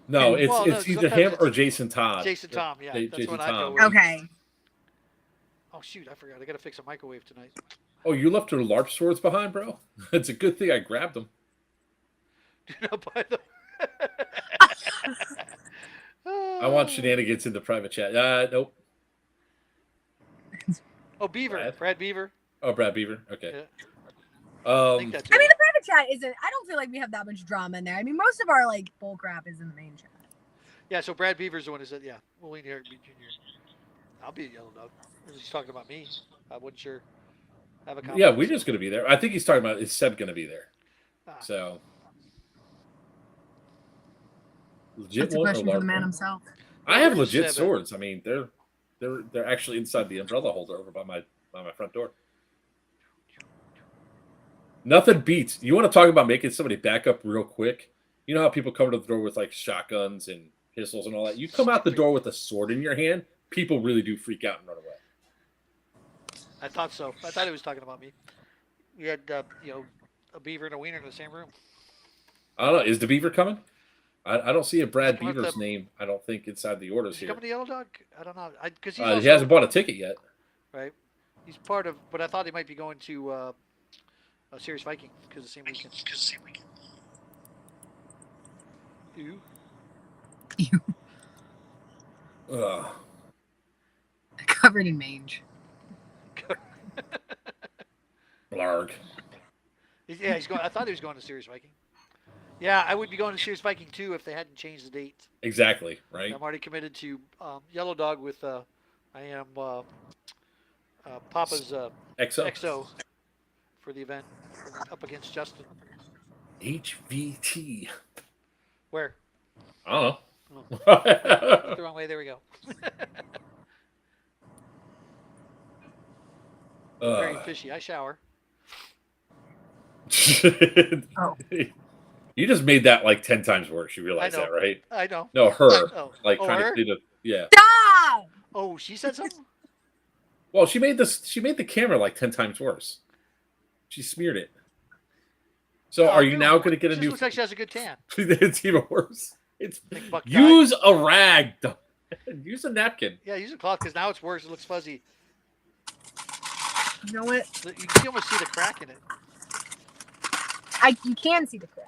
No, Well, it's no, either sometimes him it's or Jason Todd. Jason Tom, yeah. That's Jason what I go Tom. with. Okay. Oh shoot, I forgot. I gotta fix a microwave tonight. Oh, you left your LARP swords behind, bro? It's a good thing I grabbed them. Do not buy them. I want shenanigans in the private chat. Nope. Oh, Beaver. Brad Beaver. Oh, Brad Beaver. Okay. Yeah. I think that's I mean, it. the private chat isn't. I don't feel like we have that much drama in there. I mean, most of our like bull crap is in the main chat. Yeah, so Brad Beaver's the one who said, yeah, Will Weenie Hut Jr. I'll be at Yellow Dog. He's talking about me. I wasn't sure. Have a Yeah, we're just going to be there. I think he's talking about is Seb going to be there. So legit That's a one or question for the LARP man one? himself. I have Where's legit Seb at? swords. I mean, they're actually inside the umbrella holder over by my front door. Nothing beats. You want to talk about making somebody back up real quick? You know how people come to the door with like shotguns and pistols and all that? You come out the door with a sword in your hand, people really do freak out and run away. I thought so. I thought he was talking about me. We had, a beaver and a wiener in the same room. I don't know. Is the Beaver coming? I don't see a Brad Coming up Beaver's the- name, I don't think, inside the orders Is he here. coming to Yellow Dog? I don't know. Because he's He also, hasn't bought a ticket yet. right. He's part of, but I thought he might be going to a Serious Viking because the same weekend. Ew. Ugh. Covered in mange. Blarg. Yeah, he's going. I thought he was going to Serious Viking. Yeah, I would be going to Serious Viking too if they hadn't changed the date. Exactly, right? I'm already committed to Yellow Dog with. I am Papa's XO. XO for the event up against Justin. HVT. Where? I don't know. Looked the wrong way. There we go. Very fishy. I shower. Oh. You just made that like 10 times worse. You realize I know. that, right? I know. No, her. Oh, Like oh, trying her? to clean it. Yeah. Stop! Oh, she said something. Well, she made the camera like 10 times worse. She smeared it. So Oh, are you no. now going to get a She new? looks like she has a good tan. It's even worse. It's Think Buck died. use a rag. Use a napkin. Yeah, use a cloth because now it's worse. It looks fuzzy. You know what? You can almost see the crack in it. You can see the crack.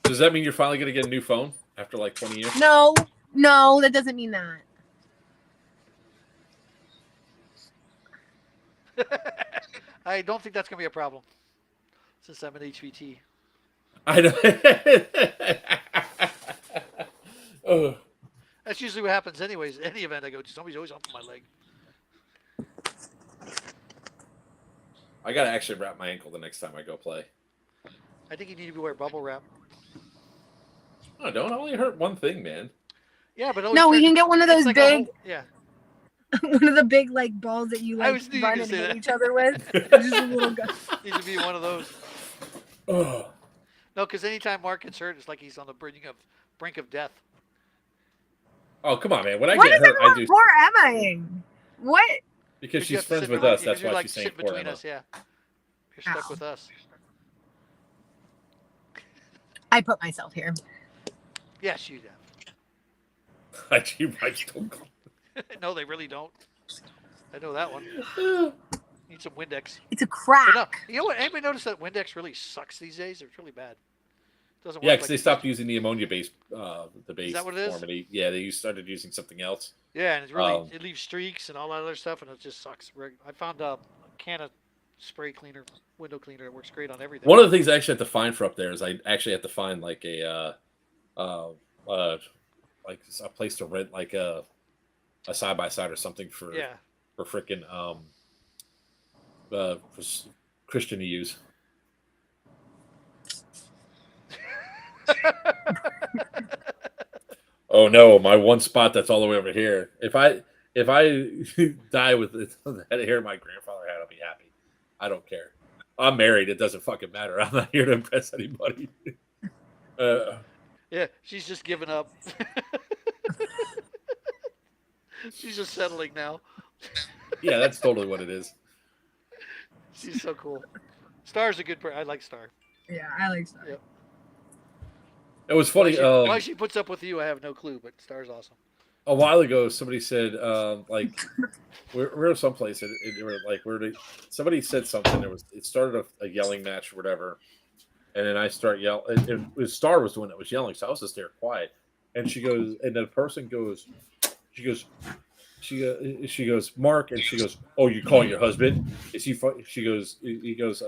Does that mean you're finally going to get a new phone after like 20 years? No, that doesn't mean that. I don't think that's gonna be a problem since I'm an HVT. I know. Ugh. That's usually what happens, anyways. Any event I go to, somebody's always up on my leg. I got to actually wrap my ankle the next time I go play. I think you need to wear bubble wrap. Oh, don't only hurt one thing, man. Yeah, but No, we can get one of those it's like big, yeah. one of the big like balls that you I like was knew you were run gonna and say hit that. each other with. Just a little gun. Needs to be one of those. Ugh. No, because anytime Mark gets hurt, it's like he's on the brink of death. Oh, come on, man. When I What get is hurt, I everyone do. poor Emma-ing? What? Because You she's have to friends sit with between- us. That's you're why like she's saying sitting poor between Emma. us. Yeah, you're stuck Ow. with us. I put myself here. Yes, you have. I just don't. No, they really don't. I know that one. Need some Windex. It's a But crack. no, you know what? Anybody notice that Windex really sucks these days? It's really bad. Doesn't Yeah, work because like they it stopped used using the ammonia base, the base that what it is? formity. Yeah, they started using something else. to. Yeah, and it's really Um, it leaves streaks and all that other stuff, and it just sucks. I found a can of spray cleaner, window cleaner. It works great on everything. One of the things I actually have to find for up there is I actually have to find like like a place to rent like a side by side or something for Yeah. frickin' for Christian to use. Oh no, my one spot that's all the way over here. If I die with the head of hair my grandfather had, I'll be happy. I don't care. I'm married. It doesn't fucking matter. I'm not here to impress anybody. Yeah, she's just giving up. She's just settling now. Yeah, that's totally what it is. She's so cool. Star's a good I like Star. Yeah, I like that. Yep. It was funny. Why she puts up with you, I have no clue, but Star's awesome. A while ago, somebody said, like, we're someplace, and they were like, somebody said something. It started a yelling match or whatever, and then I start yelling. It was Star was the one that was yelling, so I was just there quiet. And she goes, and the person goes, she goes, Mark, and she goes, oh, you calling your husband? Is he? She goes, he goes,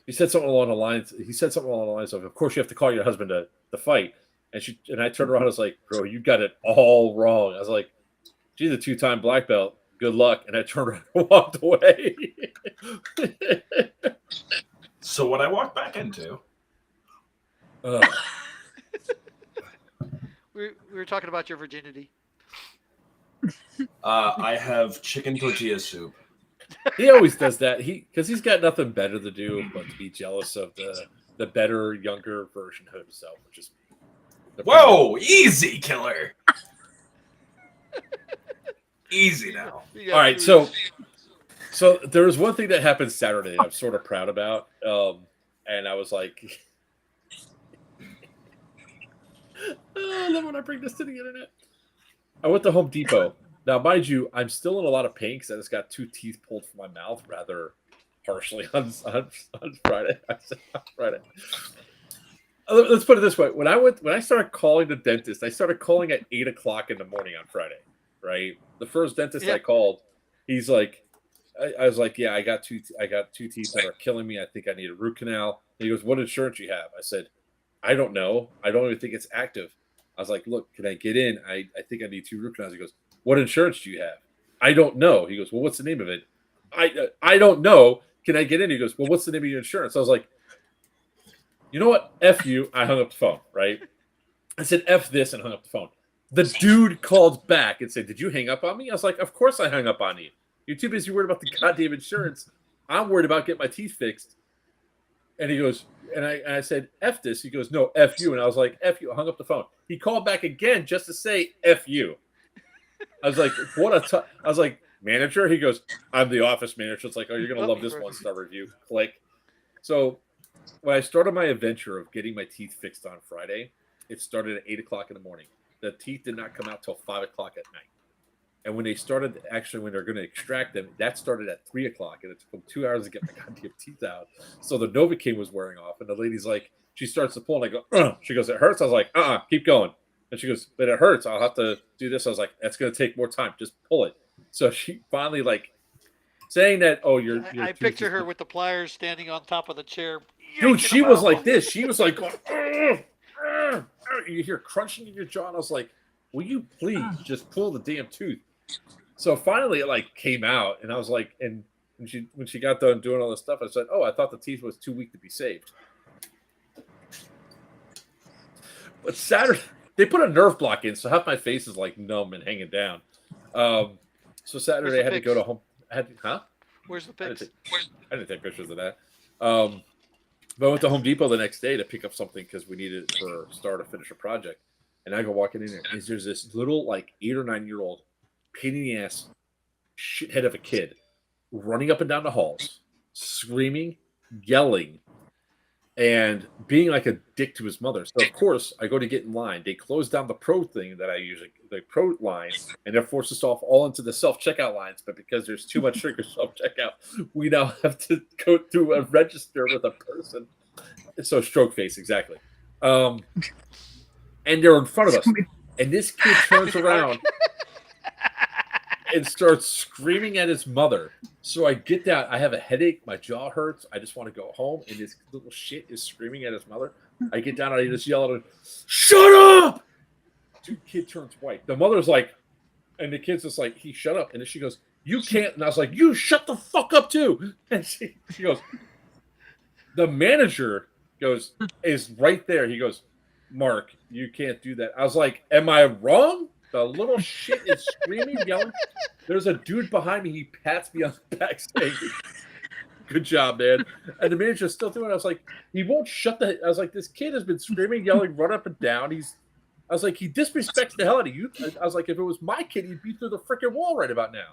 he said something along the lines. He said something along the lines of course you have to call your husband to fight. And I turned around. I was like, bro, you got it all wrong. I was like, she's a 2-time black belt. Good luck. And I turned around and walked away. So what I walked back into, We were talking about your virginity. I have chicken tortilla soup. He always does that. Because he's got nothing better to do but to be jealous of the better, younger version of himself, which is Whoa, easy, killer. Easy now. Yeah, all right. dude. So there was one thing that happened Saturday that I'm sort of proud about, and I was like, oh, I love when I bring this to the internet. I went to Home Depot. Now, mind you, I'm still in a lot of pain because I just got 2 teeth pulled from my mouth rather harshly on Friday. Friday. Let's put it this way: when I started calling the dentist, I started calling at 8 o'clock in the morning on Friday. Right, the first dentist I called, he's like, I was like, yeah, I got two teeth that are killing me. I think I need a root canal. And he goes, what insurance you have? I said, I don't know. I don't even think it's active. I was like, look, can I get in? I think I need 2 root canals. He goes, what insurance do you have? I don't know. He goes, well, what's the name of it? I don't know. Can I get in? He goes, well, what's the name of your insurance? I was like, you know what? F you. I hung up the phone, right? I said, F this, and hung up the phone. The dude called back and said, did you hang up on me? I was like, of course I hung up on you. You're too busy worried about the goddamn insurance. I'm worried about getting my teeth fixed. And he goes, and I said, F this. He goes, no, F you. And I was like, F you. I hung up the phone. He called back again just to say F you. I was like, I was like, manager? He goes, I'm the office manager. It's like, oh, you're going to love this 1-star review. Click. So when I started my adventure of getting my teeth fixed on Friday, it started at 8 o'clock in the morning. The teeth did not come out till 5 o'clock at night. And when they started, actually, when they're going to extract them, that started at 3 o'clock, and it took them 2 hours to get my goddamn teeth out. So the Novocaine was wearing off, and the lady's like, she starts to pull, and I go, ugh. She goes, it hurts? I was like, keep going. And she goes, but it hurts. I'll have to do this. I was like, that's going to take more time. Just pull it. So she finally, like, saying that, oh, you're. I picture her with the pliers standing on top of the chair. Dude, she was like this. She was like, going, you hear crunching in your jaw, and I was like, will you please just pull the damn tooth? So finally, it like came out, and I was like, and when she got done doing all this stuff, I said, oh, I thought the teeth was too weak to be saved. But Saturday, they put a nerve block in, so half my face is like numb and hanging down. So Saturday, I had to go to home. Where's the pics? I didn't take pictures of that. But I went to Home Depot the next day to pick up something because we needed it for Star to finish a project. And I go walking in there, and there's this little, like, 8 or 9 year old pain in the ass shithead of a kid running up and down the halls, screaming, yelling, and being like a dick to his mother. So, of course, I go to get in line. They close down the pro thing that I usually, the pro line, and they're forced us off all into the self-checkout lines. But because there's too much sugar self-checkout, we now have to go through a register with a person. So, stroke face, exactly. And they're in front of us. And this kid turns around and starts screaming at his mother. So I get down. I have a headache. My jaw hurts. I just want to go home. And this little shit is screaming at his mother. I get down and I just yell at her, shut up! Dude, kid turns white. The mother's like, and the kid's just like, he shut up. And then she goes, you can't. And I was like, you shut the fuck up too. And she goes, the manager goes, is right there. He goes, Mark, you can't do that. I was like, am I wrong? The little shit is screaming, yelling. There's a dude behind me. He pats me on the back saying, good job, man. And the manager's still doing it. I was like, he won't shut the... I was like, this kid has been screaming, yelling, run up and down. I was like, he disrespects the hell out of you. I was like, if it was my kid, he'd be through the freaking wall right about now.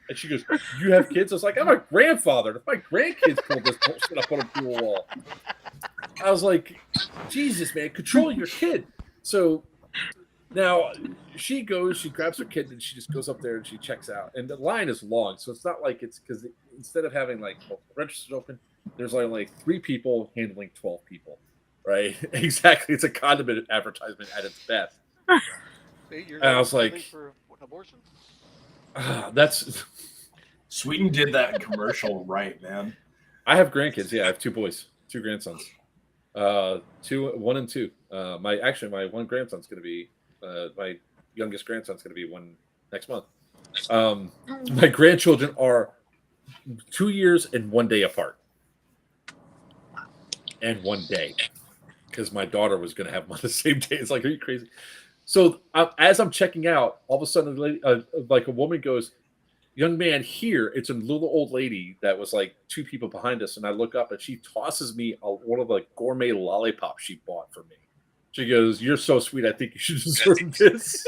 And she goes, you have kids? I was like, I'm a grandfather. If my grandkids pulled this bullshit up on a through a wall. I was like, Jesus, man, control your kid. So now she goes, she grabs her kid, and she just goes up there and she checks out. And the line is long, so it's not like it's because instead of having like registers open, there's like 3 people handling 12 people, right? Exactly. It's a condiment advertisement at its best. And I was like, for an abortion? That's Sweden did that commercial right, man. I have grandkids. Yeah, I have 2 boys, 2 grandsons. 1 and 2. My one grandson's going to be my youngest grandson's going to be 1 next month. My grandchildren are 2 years and 1 day apart, and 1 day because my daughter was going to have them on the same day. It's like, are you crazy? So as I'm checking out, all of a sudden, like a woman goes, young man here, it's a little old lady that was like 2 people behind us, and I look up and she tosses me one of the gourmet lollipops she bought for me. She goes, "You're so sweet. I think you should deserve this."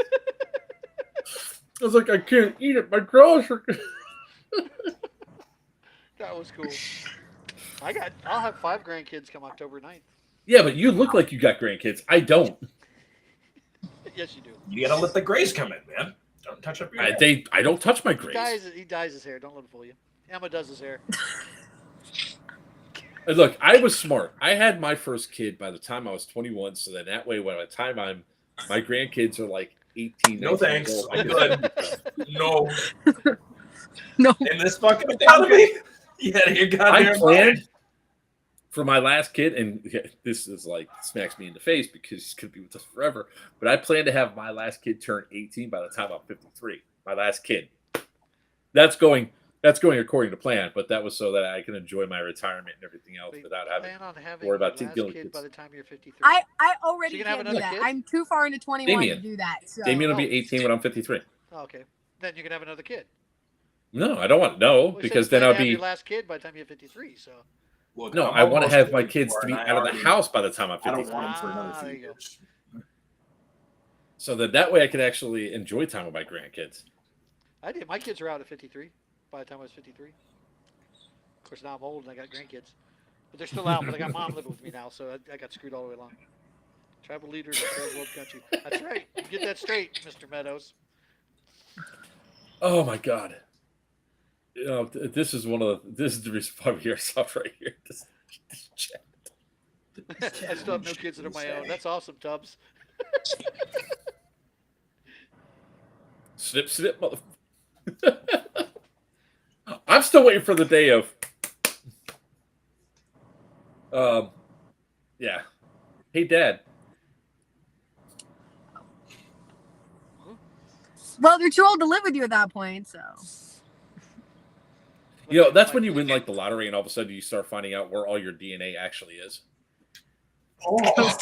I was like, "I can't eat it. My girls are." That was cool. I'll have 5 grandkids come October 9th. Yeah, but you look like you got grandkids. I don't. Yes, you do. You gotta let the grays come in, man. Don't touch up your hair. I don't touch my grays. He dyes his hair. Don't let him fool you. Emma does his hair. Look, I was smart. I had my first kid by the time I was 21, so that way, by the time my grandkids are like 18. No 19 thanks. years old, I'm good. No. No. In this fucking economy, yeah, you got I planned for my last kid, and this is like smacks me in the face because he's gonna be with us forever. But I plan to have my last kid turn 18 by the time I'm 53. My last kid. That's going according to plan, but that was so that I can enjoy my retirement and everything else without having to worry about your last dealing kid with by kids. the time you're 53. I already So you can have can't do another that. kid? I'm too far into 21 Damien. to do that. So. Damien will be Oh. 18 when I'm 53. Oh, okay. Then you can have another kid. No, I don't want because then I'll have be your last kid by the time you're 53. So Look, no. I'm I want to almost have my 54, kids to be and I out of the already- house by the time I'm I don't 53. want them for another there few you go. years. So that way I can actually enjoy time with my grandkids. I did. My kids are out at 53 by the time I was 53. Of course, now I'm old and I got grandkids, but they're still out. But I got mom living with me now, so I got screwed all the way along. Tribal leader in a third world country. That's right. Get that straight, Mr. Meadows. Oh my god. This is the reason why we're Airsoft right here. This chat. I still have no kids that are my own. That's awesome, Tubbs. Snip, mother. I'm still waiting for the day of. Yeah. Hey, Dad. Well, they're too old to live with you at that point, so. You know, that's when you win like the lottery, and all of a sudden you start finding out where all your DNA actually is. Oh,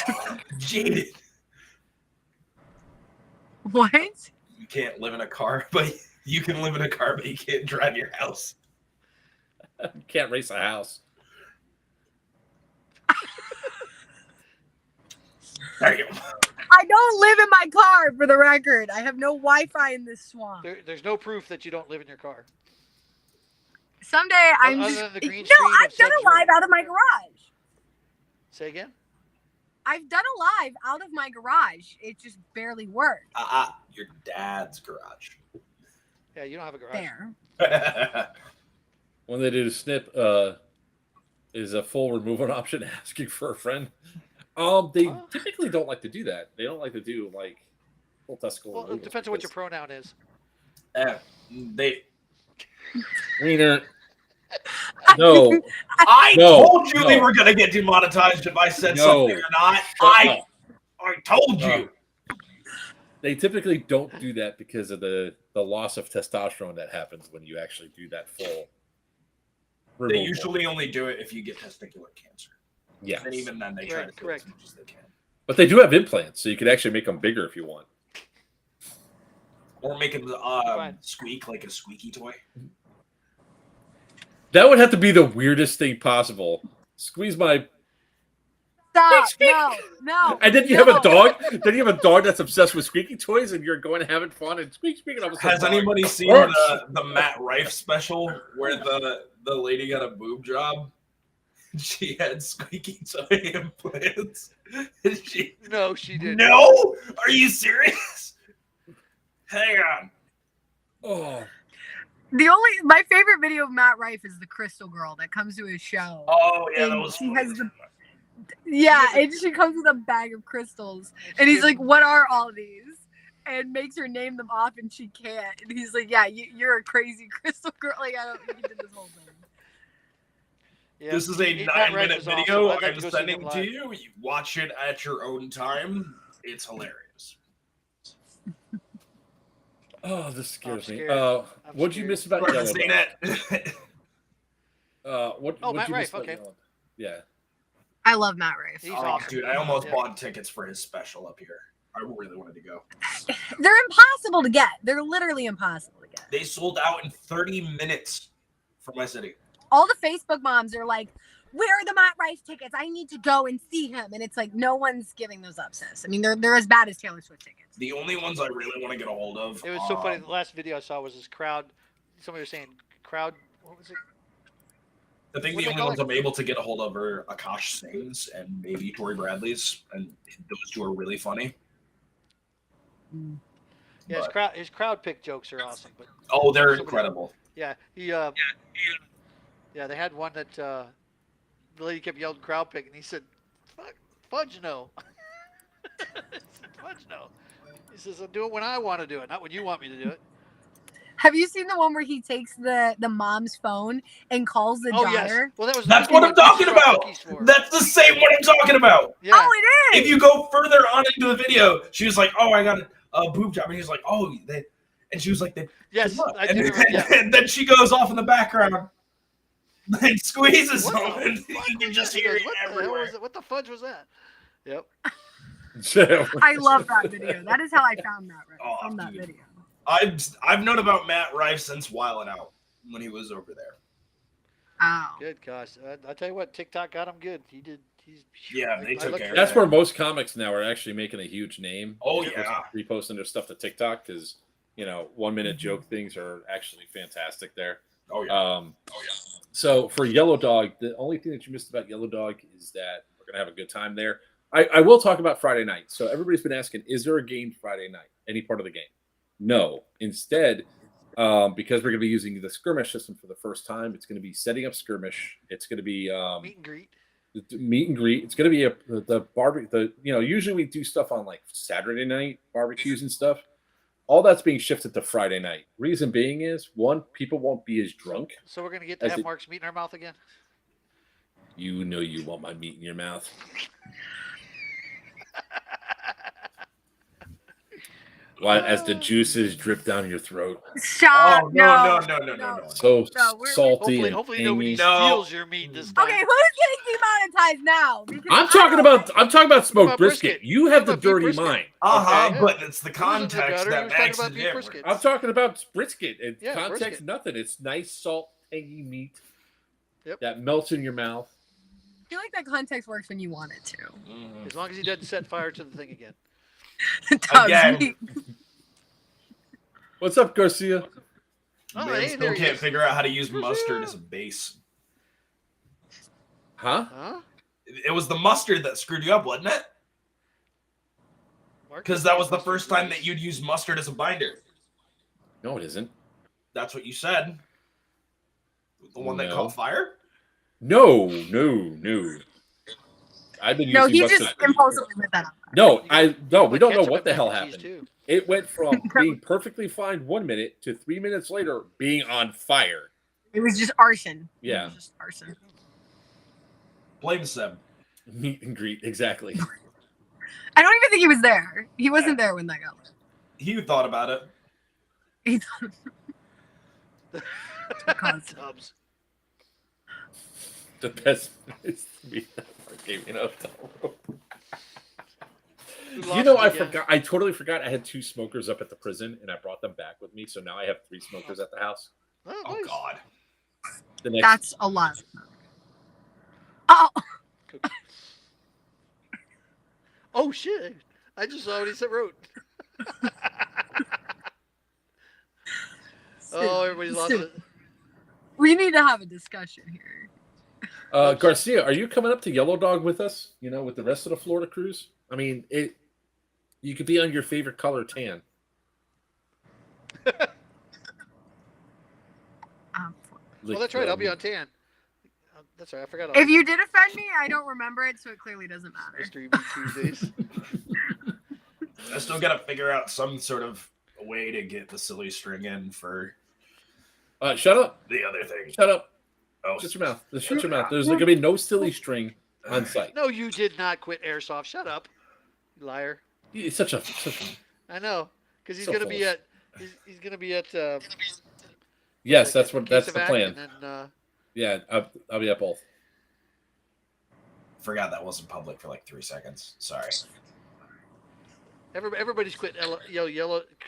jaded. What? You can't live in a car, but you can live in a car, but you can't drive your house. You can't race a house. There you go. I don't live in my car, for the record. I have no Wi-Fi in this swamp. There's no proof that you don't live in your car. Someday I'm Other just. than the green No, screen I've of done a Sub-Zero. live out of my garage. Say again? I've done a live out of my garage. It just barely worked. Your dad's garage. Yeah, you don't have a garage. There. When they do the snip, is a full removal option asking for a friend? They typically don't like to do that. They don't like to do like full testicle. Well, it depends on what your pronoun is. They. Wiener. No. I No, told you no. we were gonna get demonetized if I said No. something or not. Shut I up. told you. They typically don't do that because of the loss of testosterone that happens when you actually do that full. They removal. usually only do it if you get testicular cancer. Yeah. And even then, they try to do it as much as they can. But they do have implants, so you could actually make them bigger if you want. Or make them Fine. squeak like a squeaky toy. That would have to be the weirdest thing possible. Squeeze my. Stop. No. And then you have a dog. Then you have a dog that's obsessed with squeaky toys, and you're going and having fun and squeak. And all of a sudden, Has anybody seen the Matt Rife special where the lady got a boob job? She had squeaky toy implants. No, she didn't. No? Are you serious? Hang on. Oh, My favorite video of Matt Rife is the Crystal Girl that comes to his show. Oh yeah, that And was. she funny. has and she comes with a bag of crystals, and he's like, "What are all these?" And makes her name them off, and she can't. And he's like, "Yeah, you're a crazy crystal girl." Like I don't. He did this whole thing. Yeah, This is a Matt Rife 9-minute is awesome. video I'd like to I'm go see him sending to live. you. You watch it at your own time. It's hilarious. oh, this scares I'm me. scared. I'm What'd you scared. miss about Never Yellow? seen it. What'd Matt you miss Rife, about okay. Yellow? Yeah. I love Matt Rife. He's Oh, awesome. dude, I almost Yeah. bought tickets for his special up here. I really wanted to go. They're impossible to get. They're literally impossible to get. They sold out in 30 minutes for my city. All the Facebook moms are like, "Where are the Matt Rife tickets? I need to go and see him." And it's like no one's giving those up, sis. I mean, they're as bad as Taylor Swift tickets. The only ones I really want to get a hold of. It was so funny. The last video I saw was this crowd. Somebody was saying crowd. What was it? I think What the do they only call ones it? I'm able to get a hold of are Akash Singh's and maybe Tori Bradley's, and those two are really funny. Yeah, his crowd pick jokes are awesome. But Oh, they're somebody- incredible. yeah, yeah, they had one that the lady kept yelling crowd pick, and he said, "Fuck, fudge no." Fudge no. He says, "I'll do it when I want to do it, not when you want me to do it." Have you seen the one where he takes the mom's phone and calls the daughter? Yes. Well, That's what I'm talking about. That's the same one I'm talking about. Yeah. Oh, it is. If you go further on into the video, she was like, "Oh, I got a boob job," and he's like, "Oh, they," and she was like, Yes, "Good luck." I and, do remember, yeah. and then she goes off in the background and squeezes What him, the and fuck you can was just that? He hear goes, it what the hell everywhere. was it? What the fudge was that? Yep. I love that video. That is how I found Matt Rife, Oh, from that dude. video. I've known about Matt Rife since Wildin' Out when he was over there. Oh. Good gosh. I tell you what, TikTok got him good. He did. Yeah, they took care of That's it. where most comics now are actually making a huge name. Oh, They're yeah. reposting their stuff to TikTok because 1 minute joke things are actually fantastic there. Oh yeah. So for Yellow Dog, the only thing that you missed about Yellow Dog is that we're gonna have a good time there. I will talk about Friday night. So everybody's been asking, is there a game Friday night? Any part of the game? No. Instead, because we're going to be using the skirmish system for the first time, it's going to be setting up skirmish. It's going to be Meet and greet. Meet and greet. It's going to be the barbecue. Usually we do stuff on like Saturday night barbecues and stuff. All that's being shifted to Friday night. Reason being is, one, people won't be as drunk. So we're gonna get to have Mark's meat in our mouth again. You know you want my meat in your mouth. Why, as the juices drip down your throat. Stop. Oh, no. So No, salty Hopefully and nobody tangy. steals your meat this time. Okay, who's getting demonetized now? Because I'm I talking don't- about smoked about brisket. brisket. You have the Talking about dirty brisket. mind. Uh-huh, Okay. but it's the He wasn't in the context gutter, he that was talking makes about it beef different. brisket. I'm talking about brisket. It's Yeah, context, brisket. nothing. It's nice, salt, tangy meat Yep. that melts in your mouth. I feel like that context works when you want it to. Mhm. As long as he doesn't set fire to the thing again. Tubbs, Again. me- What's up, Garcia? Oh, Man, hey, still there he can't is. figure out how to use mustard as a base. Huh? Huh? It was the mustard that screwed you up, wasn't it? Mark Because didn't that was use the mustard first for time this. that you'd use mustard as a binder. No, it isn't. That's what you said. The one that No. caught fire? No. I've been No, using he mustard. just impulsively lit that up. No, You we put don't know ketchup what in the hell mac and cheese, happened. too. It went from being perfectly fine 1 minute to 3 minutes later being on fire. It was just arson. Yeah. It was just arson. Blame Seb. Meet and greet, exactly. I don't even think he was there. He wasn't there when that got lit. He thought about it. He Because- Tubbs. The best is meet that gave me enough time. We You know, lost I it again. forgot. I totally forgot. I had 2 smokers up at the prison, and I brought them back with me. So now I have 3 smokers at the house. Oh, Oh, nice. God. The next, That's a lot. Oh, Oh, shit. I just saw what he said wrote. Oh, everybody's lost it. we need to have a discussion here. Garcia, are you coming up to Yellow Dog with us? With the rest of the Florida cruise. I mean, you could be on your favorite color tan. Well, that's right. I'll be on tan. That's right. I forgot. If you did offend me, I don't remember it, so it clearly doesn't matter. Mystery Meat Tuesdays. I still got to figure out some sort of way to get the silly string in for Shut up! the other thing. Shut up! Oh, Shut your mouth! Just shut your mouth. There's going to be no silly string on site. No, you did not quit Airsoft. Shut up, you liar. It's such a. I know, because he's So gonna be false. at. He's gonna be at. Yes, like, that's the Quesavac, plan. And then, Yeah, I'll be at both. forgot that wasn't public for like 3 seconds. Sorry. Everybody's quit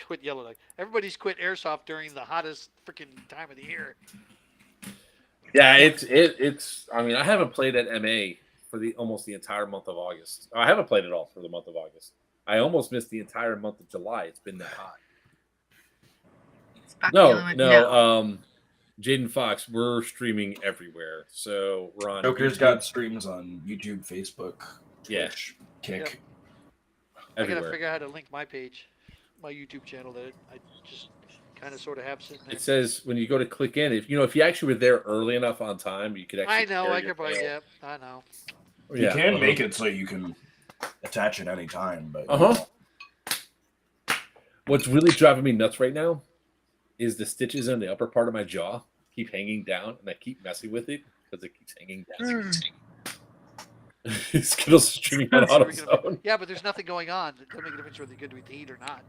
quit Yellowknife. Everybody's quit airsoft during the hottest freaking time of the year. Yeah, it's. I mean, I haven't played at MA for the almost the entire month of August. I haven't played it all for the month of August. I almost missed the entire month of July. It's been that hot. No, Jaden Fox, we're streaming everywhere. So we're on Joker's YouTube, got streams on YouTube, Facebook, Yeah. Twitch, Kick. I gotta everywhere. figure out how to link my page, my YouTube channel that I just kind of sort of have sitting there. It says when you go to click in, if you actually were there early enough on time, you could actually. I know. share I your could probably. channel. Yeah, I know. You can make it so you can attach it any time, but What's really driving me nuts right now is the stitches in the upper part of my jaw keep hanging down, and I keep messing with it because it keeps hanging down. Skittles streaming on AutoZone. Yeah, but there's nothing going on. It doesn't make a difference whether you're good with the heat or not.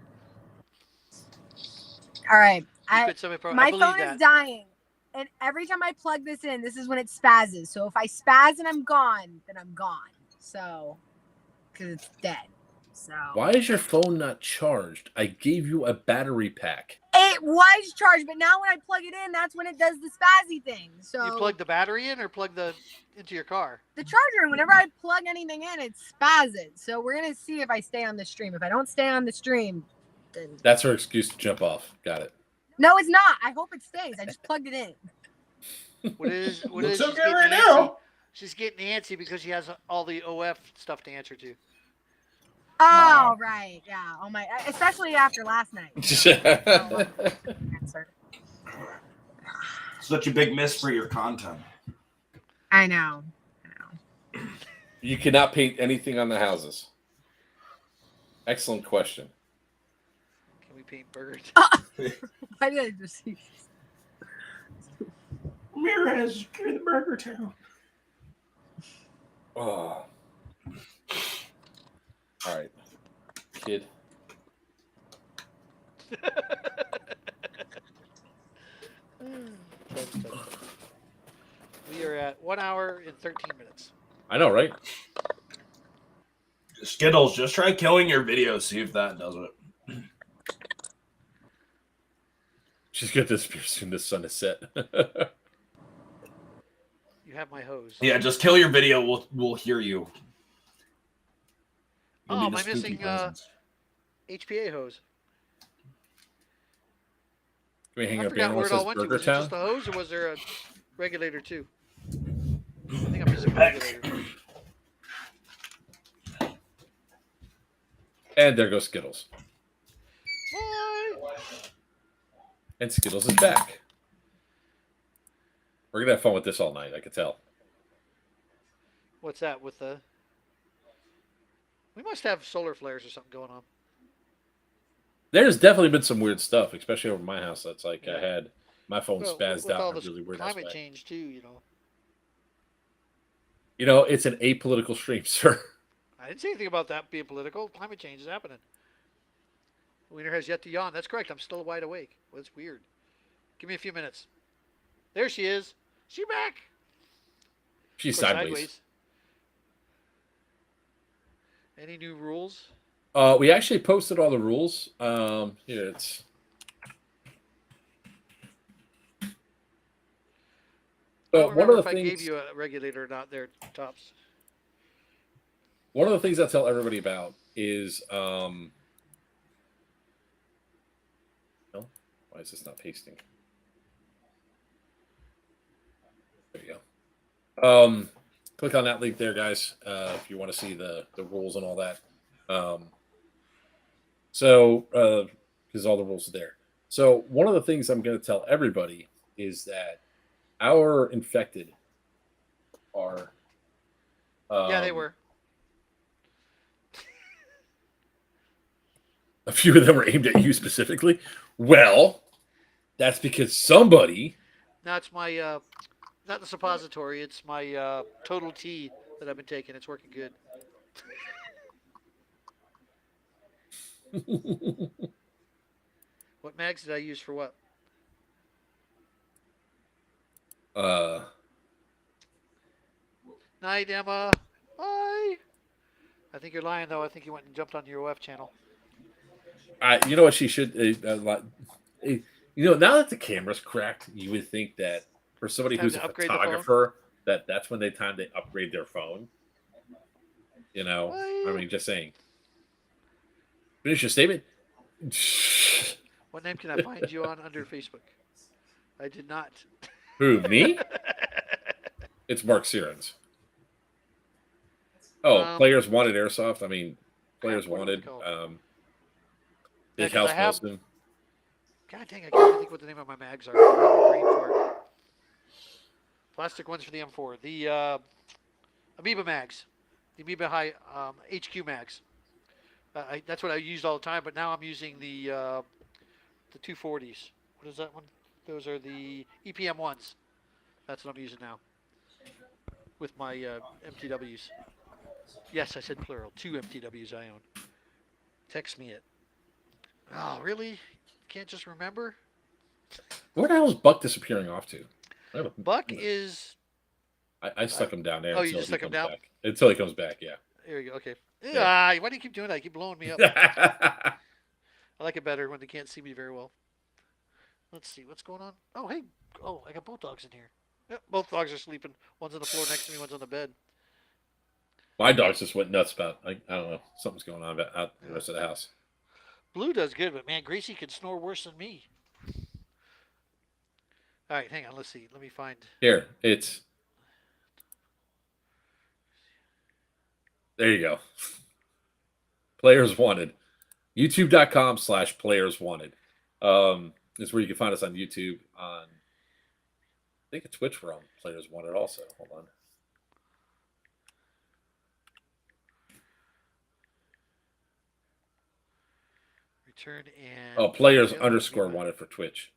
All right. I My believe phone that. is dying. And every time I plug this in, this is when it spazzes. So if I spaz and I'm gone, then I'm gone. So, because it's dead. So Why is your phone not charged? I gave you a battery pack. it was charged, but now when I plug it in, that's when it does the spazzy thing. So You plug the battery in or plug into your car? the charger, and whenever I plug anything in, it spazzes. So we're gonna see if I stay on the stream. If I don't stay on the stream, then That's her excuse to jump off. Got it. no, it's not. I hope it stays. I just plugged it in. What is Looks she's okay getting right antsy. now. She's getting antsy because she has all the OF stuff to answer to. Oh right, yeah. Oh my, especially after last night. Answer. Such a big miss for your content. I know. You cannot paint anything on the houses. Excellent question. Can we paint birds? Why did I just see? Ramirez, you're the Burger Town. Oh. All right, kid. We are at 1 hour and 13 minutes. I know, right? Skittles, just try killing your video, see if that does it. She's gonna disappear soon. The sun is set. You have my hose. Yeah, just kill your video. We'll hear you. You'll Oh, be the am I spooky missing presence. HPA hose? Can we hang I up forgot where it all went to. Burger Was it Town? just a hose or was there a regulator too? I think I'm missing a regulator. And there goes Skittles. Bye. And Skittles is back. We're gonna have fun with this all night. I could tell. What's that with the? We must have solar flares or something going on. There's definitely been some weird stuff, especially over my house. That's like I Yeah. had my phone Well, spazzed with all out in a this really weird climate way. change too, you know. You know, it's an apolitical stream, sir. I didn't say anything about that being political. Climate change is happening. Wiener has yet to yawn. That's correct. I'm still wide awake. Well, that's weird. Give me a few minutes. There she is. She back. She's Of course, sideways. Any new rules? We actually posted all the rules. Here it's. I So don't one remember of if the I gave things. you a regulator or not there, Tops. One of the things I tell everybody about is. No? Why is this not pasting? There you go. Click on that link there, guys, if you want to see the rules and all that. Because all the rules are there. So one of the things I'm going to tell everybody is that our infected are. Yeah, they were. A few of them were aimed at you specifically. Well, that's because somebody. Now it's my, not the suppository. It's my Total T that I've been taking. It's working good. What mags did I use for what? Night, Emma. Bye. I think you're lying, though. I think you went and jumped on your OF channel. You know what she should. Now that the camera's cracked, you would think that for somebody Time who's to a upgrade the phone? photographer, that's when they time to upgrade their phone. I What? mean, just saying. Finish your statement. What name can I find you on under Facebook? I did not. Who, me? It's Mark Sirens. Oh, players wanted Airsoft. I mean, players Crap, what are they wanted. called? Big 'cause House I have- Wilson. God dang, I can't even think what the name of my mags are. I don't have a brain for it. Plastic ones for the M4. The Amoeba mags. The Amoeba High HQ mags. That's what I used all the time, but now I'm using the 240s. What is that one? Those are the EPM ones. That's what I'm using now with my MTWs. Yes, I said plural. 2 MTWs I own. Text me it. Oh, really? Can't just remember? Where the hell is Buck disappearing off to? Buck is... I stuck him down there. Oh, you until just he stuck him comes down? back. Until he comes back, yeah. There you go. Okay. Yeah. Why do you keep doing that? You keep blowing me up. I like it better when they can't see me very well. Let's see. What's going on? Oh, hey. Oh, I got both dogs in here. Yep, both dogs are sleeping. One's on the floor next to me. One's on the bed. My dogs just went nuts about, I don't know, something's going on out the rest of the house. Blue does good, but man, Gracie can snore worse than me. All right, hang on. Let's see. Let me find. Here, it's... There you go. Players Wanted. YouTube.com/Players Wanted. Is where you can find us on YouTube. I think at Twitch we're on Players Wanted also. Hold on. Return and... Oh, Players Yeah, _ Wanted for Twitch.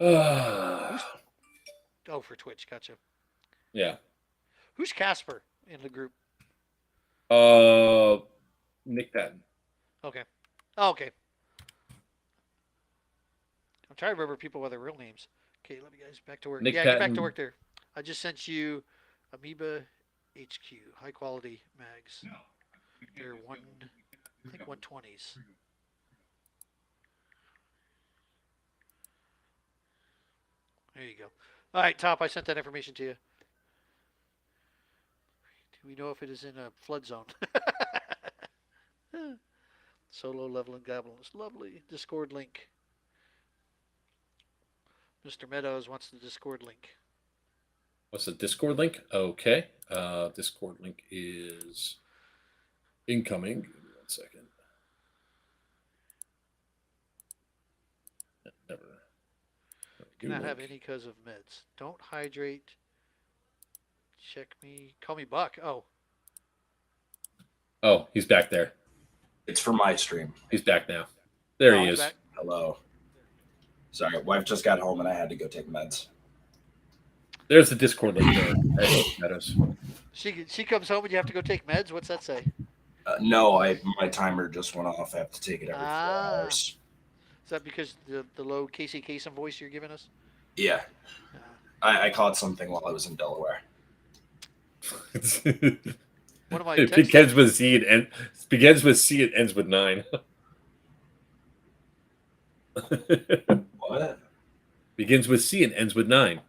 Oh, for Twitch. Gotcha. Yeah. Who's Casper in the group? Nick Patton. Okay. Oh, okay. I'm trying to remember people by their real names. Okay, let me guys back to work. Nick Get back Patton. to work there. I just sent you Amoeba HQ, high quality mags. They're I think 120s. There you go. All right, Top, I sent that information to you. Do we know if it is in a flood zone? Solo level and goblins. Lovely. Discord link. Mr. Meadows wants the Discord link. What's the Discord link? Okay. Discord link is incoming. Give me 1 second. Never. Cannot have any because of meds. Don't hydrate. Check me. Call me Buck. Oh. Oh, he's back there. It's for my stream. He's back now. There Oh, he he's is. back. Hello. Sorry, wife just got home and I had to go take meds. There's the Discord link there. Meadows. She comes home and you have to go take meds? What's that say? No, my timer just went off. I have to take it every 4 Ah. hours. Is that because the low Casey Kasem voice you're giving us? Yeah. I caught something while I was in Delaware. One of my It texts- begins with C and begins with C and ends with 9. What? Begins with C and ends with 9.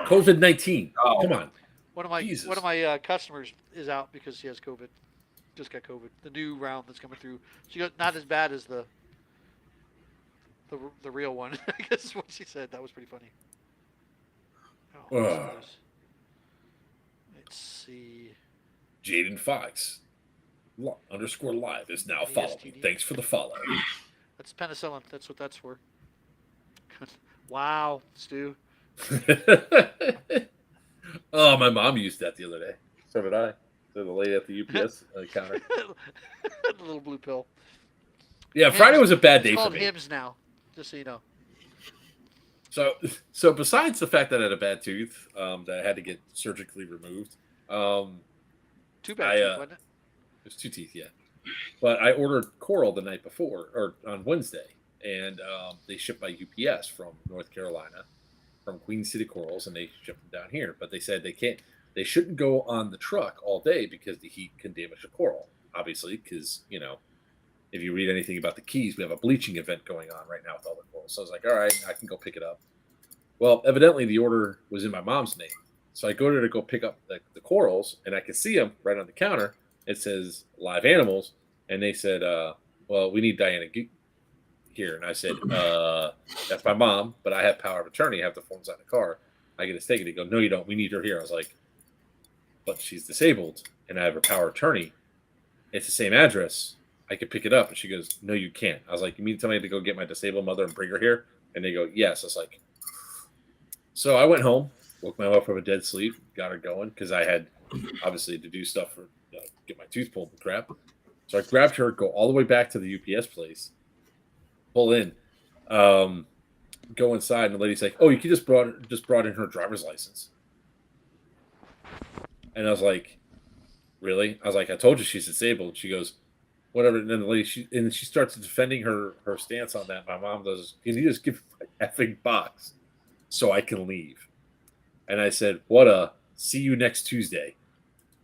COVID-19. Oh. Come on. One of my Jesus. customers is out because he has COVID. Just got COVID. The new round that's coming through. She got not as bad as the real one. I guess is what she said. That was pretty funny. Oh, what's Ugh. this? Let's see. Jaden Fox _live is now following. STD. Thanks for the follow. That's penicillin. That's what that's for. Wow, Stu. Oh, my mom used that the other day. So did I. So the lady at the UPS counter. The little blue pill. Yeah, Friday was a bad It's day for called me. Hims now, just so you know. So besides the fact that I had a bad tooth that I had to get surgically removed, Too bad, wasn't it? there's 2 teeth, yeah. But I ordered coral the night before, or on Wednesday, and they shipped by UPS from North Carolina, from Queen City Corals, and they shipped them down here. But they said they they shouldn't go on the truck all day because the heat can damage the coral. Obviously, because if you read anything about the Keys, we have a bleaching event going on right now with all the corals. So I was like, all right, I can go pick it up. Well, evidently the order was in my mom's name. So I go there to go pick up the corals, and I can see them right on the counter. It says live animals, and they said, well, we need Diana here. And I said, that's my mom, but I have power of attorney. I have the forms on the car. I get to take it. They go, no, you don't. We need her here. I was like, but she's disabled, and I have her power of attorney. It's the same address. I could pick it up. And she goes, no, you can't. I was like, you mean to tell me to go get my disabled mother and bring her here? And they go, yes. I was like, so I went home, woke my wife from a dead sleep, got her going because I had obviously to do stuff for get my tooth pulled and crap. So I grabbed her, go all the way back to the UPS place, pull in, go inside, and the lady's like, "Oh, you just brought in her driver's license." And I was like, "Really?" I was like, "I told you she's disabled." She goes, "Whatever." And then the lady she starts defending her stance on that. My mom goes, "Can you just give me my effing box so I can leave?" And I said, "What a see you next Tuesday."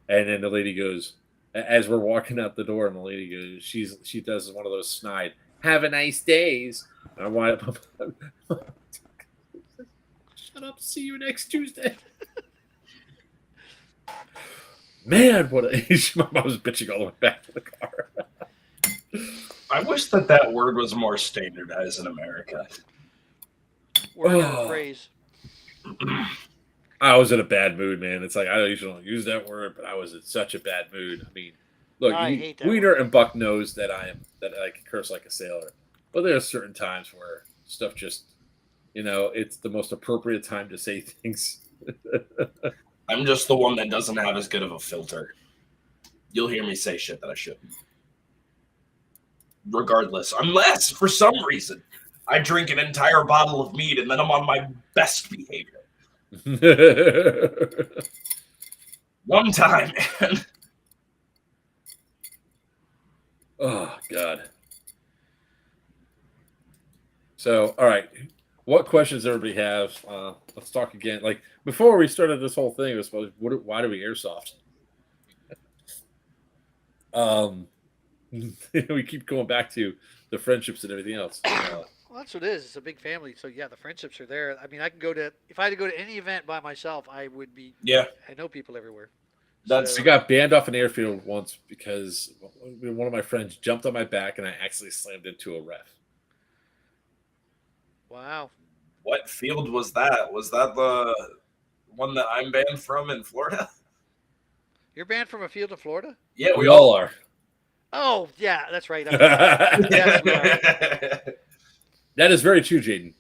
And then the lady goes, as we're walking out the door, and the lady goes, she does one of those snide, "Have a nice days." And I wind up, shut up, see you next Tuesday. Man, what a my mom was bitching all the way back to the car. I wish that word was more standardized in America. Word or phrase. I was in a bad mood, man. It's like I usually don't use that word, but I was in such a bad mood. I mean, look, I hate that Wiener word. and Buck knows that I can curse like a sailor, but there are certain times where stuff just, it's the most appropriate time to say things. I'm just the one that doesn't have as good of a filter. You'll hear me say shit that I shouldn't. Regardless, unless for some reason I drink an entire bottle of mead and then I'm on my best behavior. One time, man. Oh God. So, all right, what questions everybody have? Let's talk again. Like before we started this whole thing, it was supposed, why do we airsoft? We keep going back to the friendships and everything else. Well, that's what it is. It's a big family, so yeah, the friendships are there. I mean, I can go to if I had to go to any event by myself, I would be. Yeah, I know people everywhere. that's I got banned off an airfield once because one of my friends jumped on my back and I actually slammed into a ref. Wow. what field was that? Was that the one that I'm banned from in Florida? You're banned from a field in Florida? Yeah, We all are. Oh, yeah, that's right. Yes, we are. That is very true, Jaden.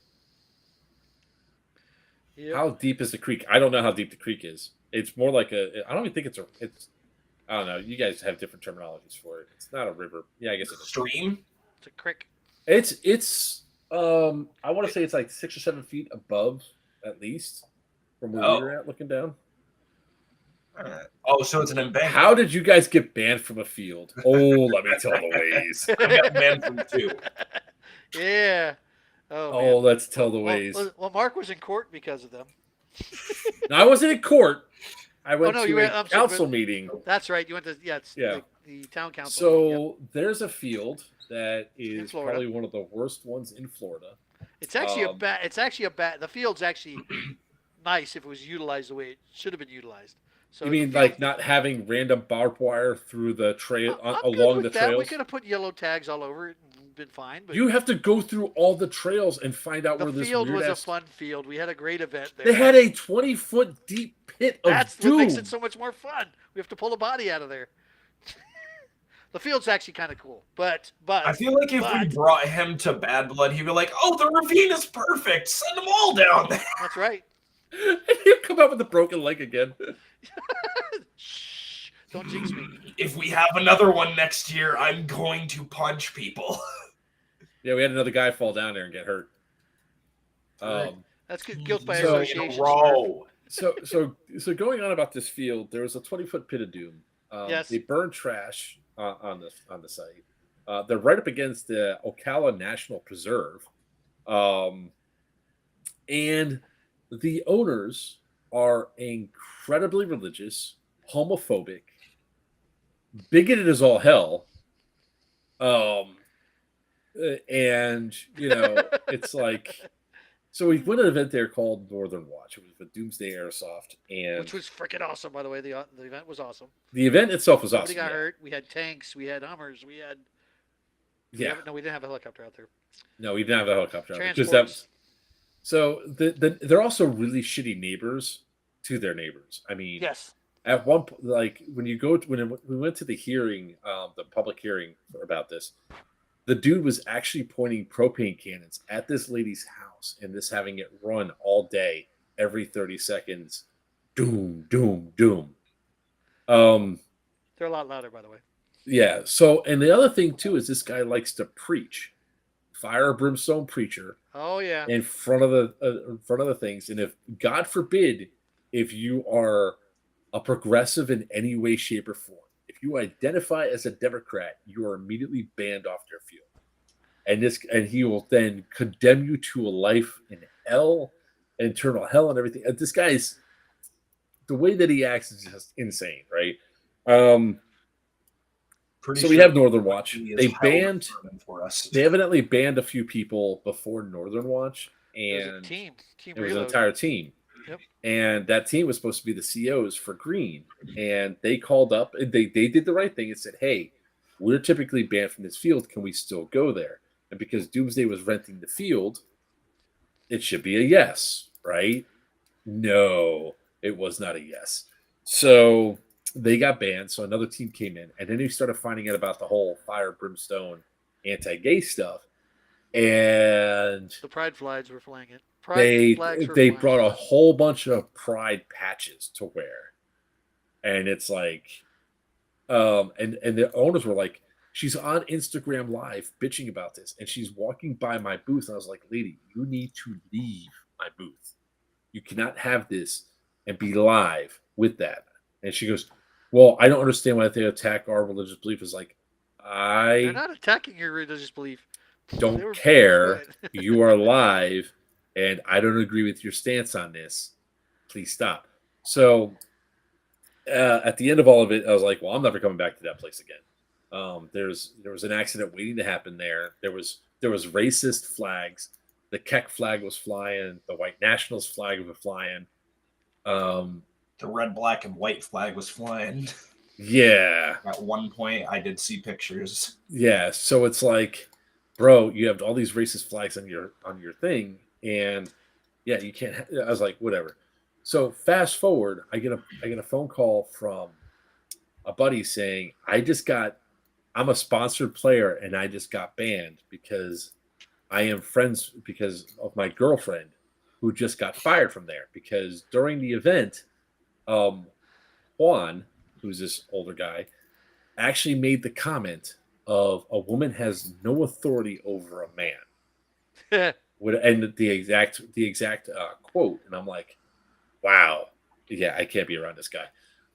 Yep. How deep is the creek? I don't know how deep the creek is. It's more like I don't even think it's I don't know. You guys have different terminologies for it. It's not a river. Yeah, I guess it's a Stream? It's a crick. It's I want to say it's like 6 or 7 feet above at least from where we were at looking down. Oh, so it's an embankment. How did you guys get banned from a field? Oh, let me tell the ways. I got banned from 2. Yeah. Oh, man. let's tell the ways. Well, Mark was in court because of them. No, I wasn't in court. I went no, to you a went- council meeting. That's right. You went to it's Yeah. the town council. So there's a field that is Florida. probably one of the worst ones in Florida. It's actually a bad. It's actually a bad. The field's actually nice if it was utilized the way it should have been utilized. So You the mean field- like not having random barbed wire through the trail I'm good along with the that. We trails? could have put yellow tags all over it and been fine. But You have to go through all the trails and find out the where this field weird was a ass... fun field. We had a great event there. They had a 20-foot deep pit of That's doom. what makes it so much more fun. We have to pull the body out of there. The field's actually kind of cool, but I feel like if we brought him to Bad Blood, he'd be like, "Oh, the ravine is perfect. Send them all down there." that's right. And you come out with a broken leg again. Shh, don't jinx me. If we have another one next year, I'm going to punch people. Yeah, we had another guy fall down there and get hurt. That's good guilt by So- association. Row. So going on about this field, there was a 20-foot pit of doom. Yes. They burned trash on the site. They're right up against the Ocala National Preserve, and the owners are incredibly religious, homophobic, bigoted as all hell. And it's like, so we went to an event there called Northern Watch. It was with Doomsday Airsoft, and Which was freaking awesome, by the way. The event was awesome. the event itself was Nobody awesome. got hurt. We had tanks. We had Hummers. We had. No, we didn't have a helicopter out there. No, we didn't have a helicopter. Transports. So they're also really shitty neighbors to their neighbors. I mean, Yes. at one point, like when we went to the hearing, the public hearing about this, the dude was actually pointing propane cannons at this lady's house and this having it run all day, every 30 seconds. Doom, doom, doom. They're a lot louder, by the way. Yeah. So, and the other thing too is this guy likes to preach, fire brimstone preacher. Oh yeah. In front of the things, and if God forbid, if you are a progressive in any way, shape, or form, if you identify as a Democrat, you are immediately banned off their field, and he will then condemn you to a life in hell, eternal hell, and everything. This guy's, the way that he acts is just insane, right? So we have Northern Watch. They evidently banned a few people before Northern Watch, and it was a team. It was an entire team. Yep. And that team was supposed to be the COs for Green, and they called up and they did the right thing and said, "Hey, we're typically banned from this field. Can we still go there?" And because Doomsday was renting the field, it should be a yes, right? No, it was not a yes. So they got banned. So another team came in, and then he started finding out about the whole fire, brimstone, anti-gay stuff. And the pride flags were flying it. They brought a whole bunch of pride patches to wear, and it's like, and the owners were like, she's on Instagram Live bitching about this, and she's walking by my booth, and I was like, lady, you need to leave my booth. You cannot have this and be live with that. And she goes, well, I don't understand why they attack our religious belief. Is like, they're not attacking your religious belief. Don't care. You are live, and I don't agree with your stance on this. Please stop. So at the end of all of it, I was like, well, I'm never coming back to that place again. There was an accident waiting to happen there. There was racist flags. The Keck flag was flying. The white nationalist flag was flying. The red, black, and white flag was flying. Yeah. At one point, I did see pictures. Yeah. So it's like, bro, you have all these racist flags on your thing, and yeah, you can't. I was like, whatever. So fast forward, I get a phone call from a buddy saying, I'm a sponsored player, and I just got banned because I am friends because of my girlfriend who just got fired from there because during the event, Juan, who's this older guy, actually made the comment of a woman has no authority over a man. And the exact quote, and I'm like, wow, yeah, I can't be around this guy.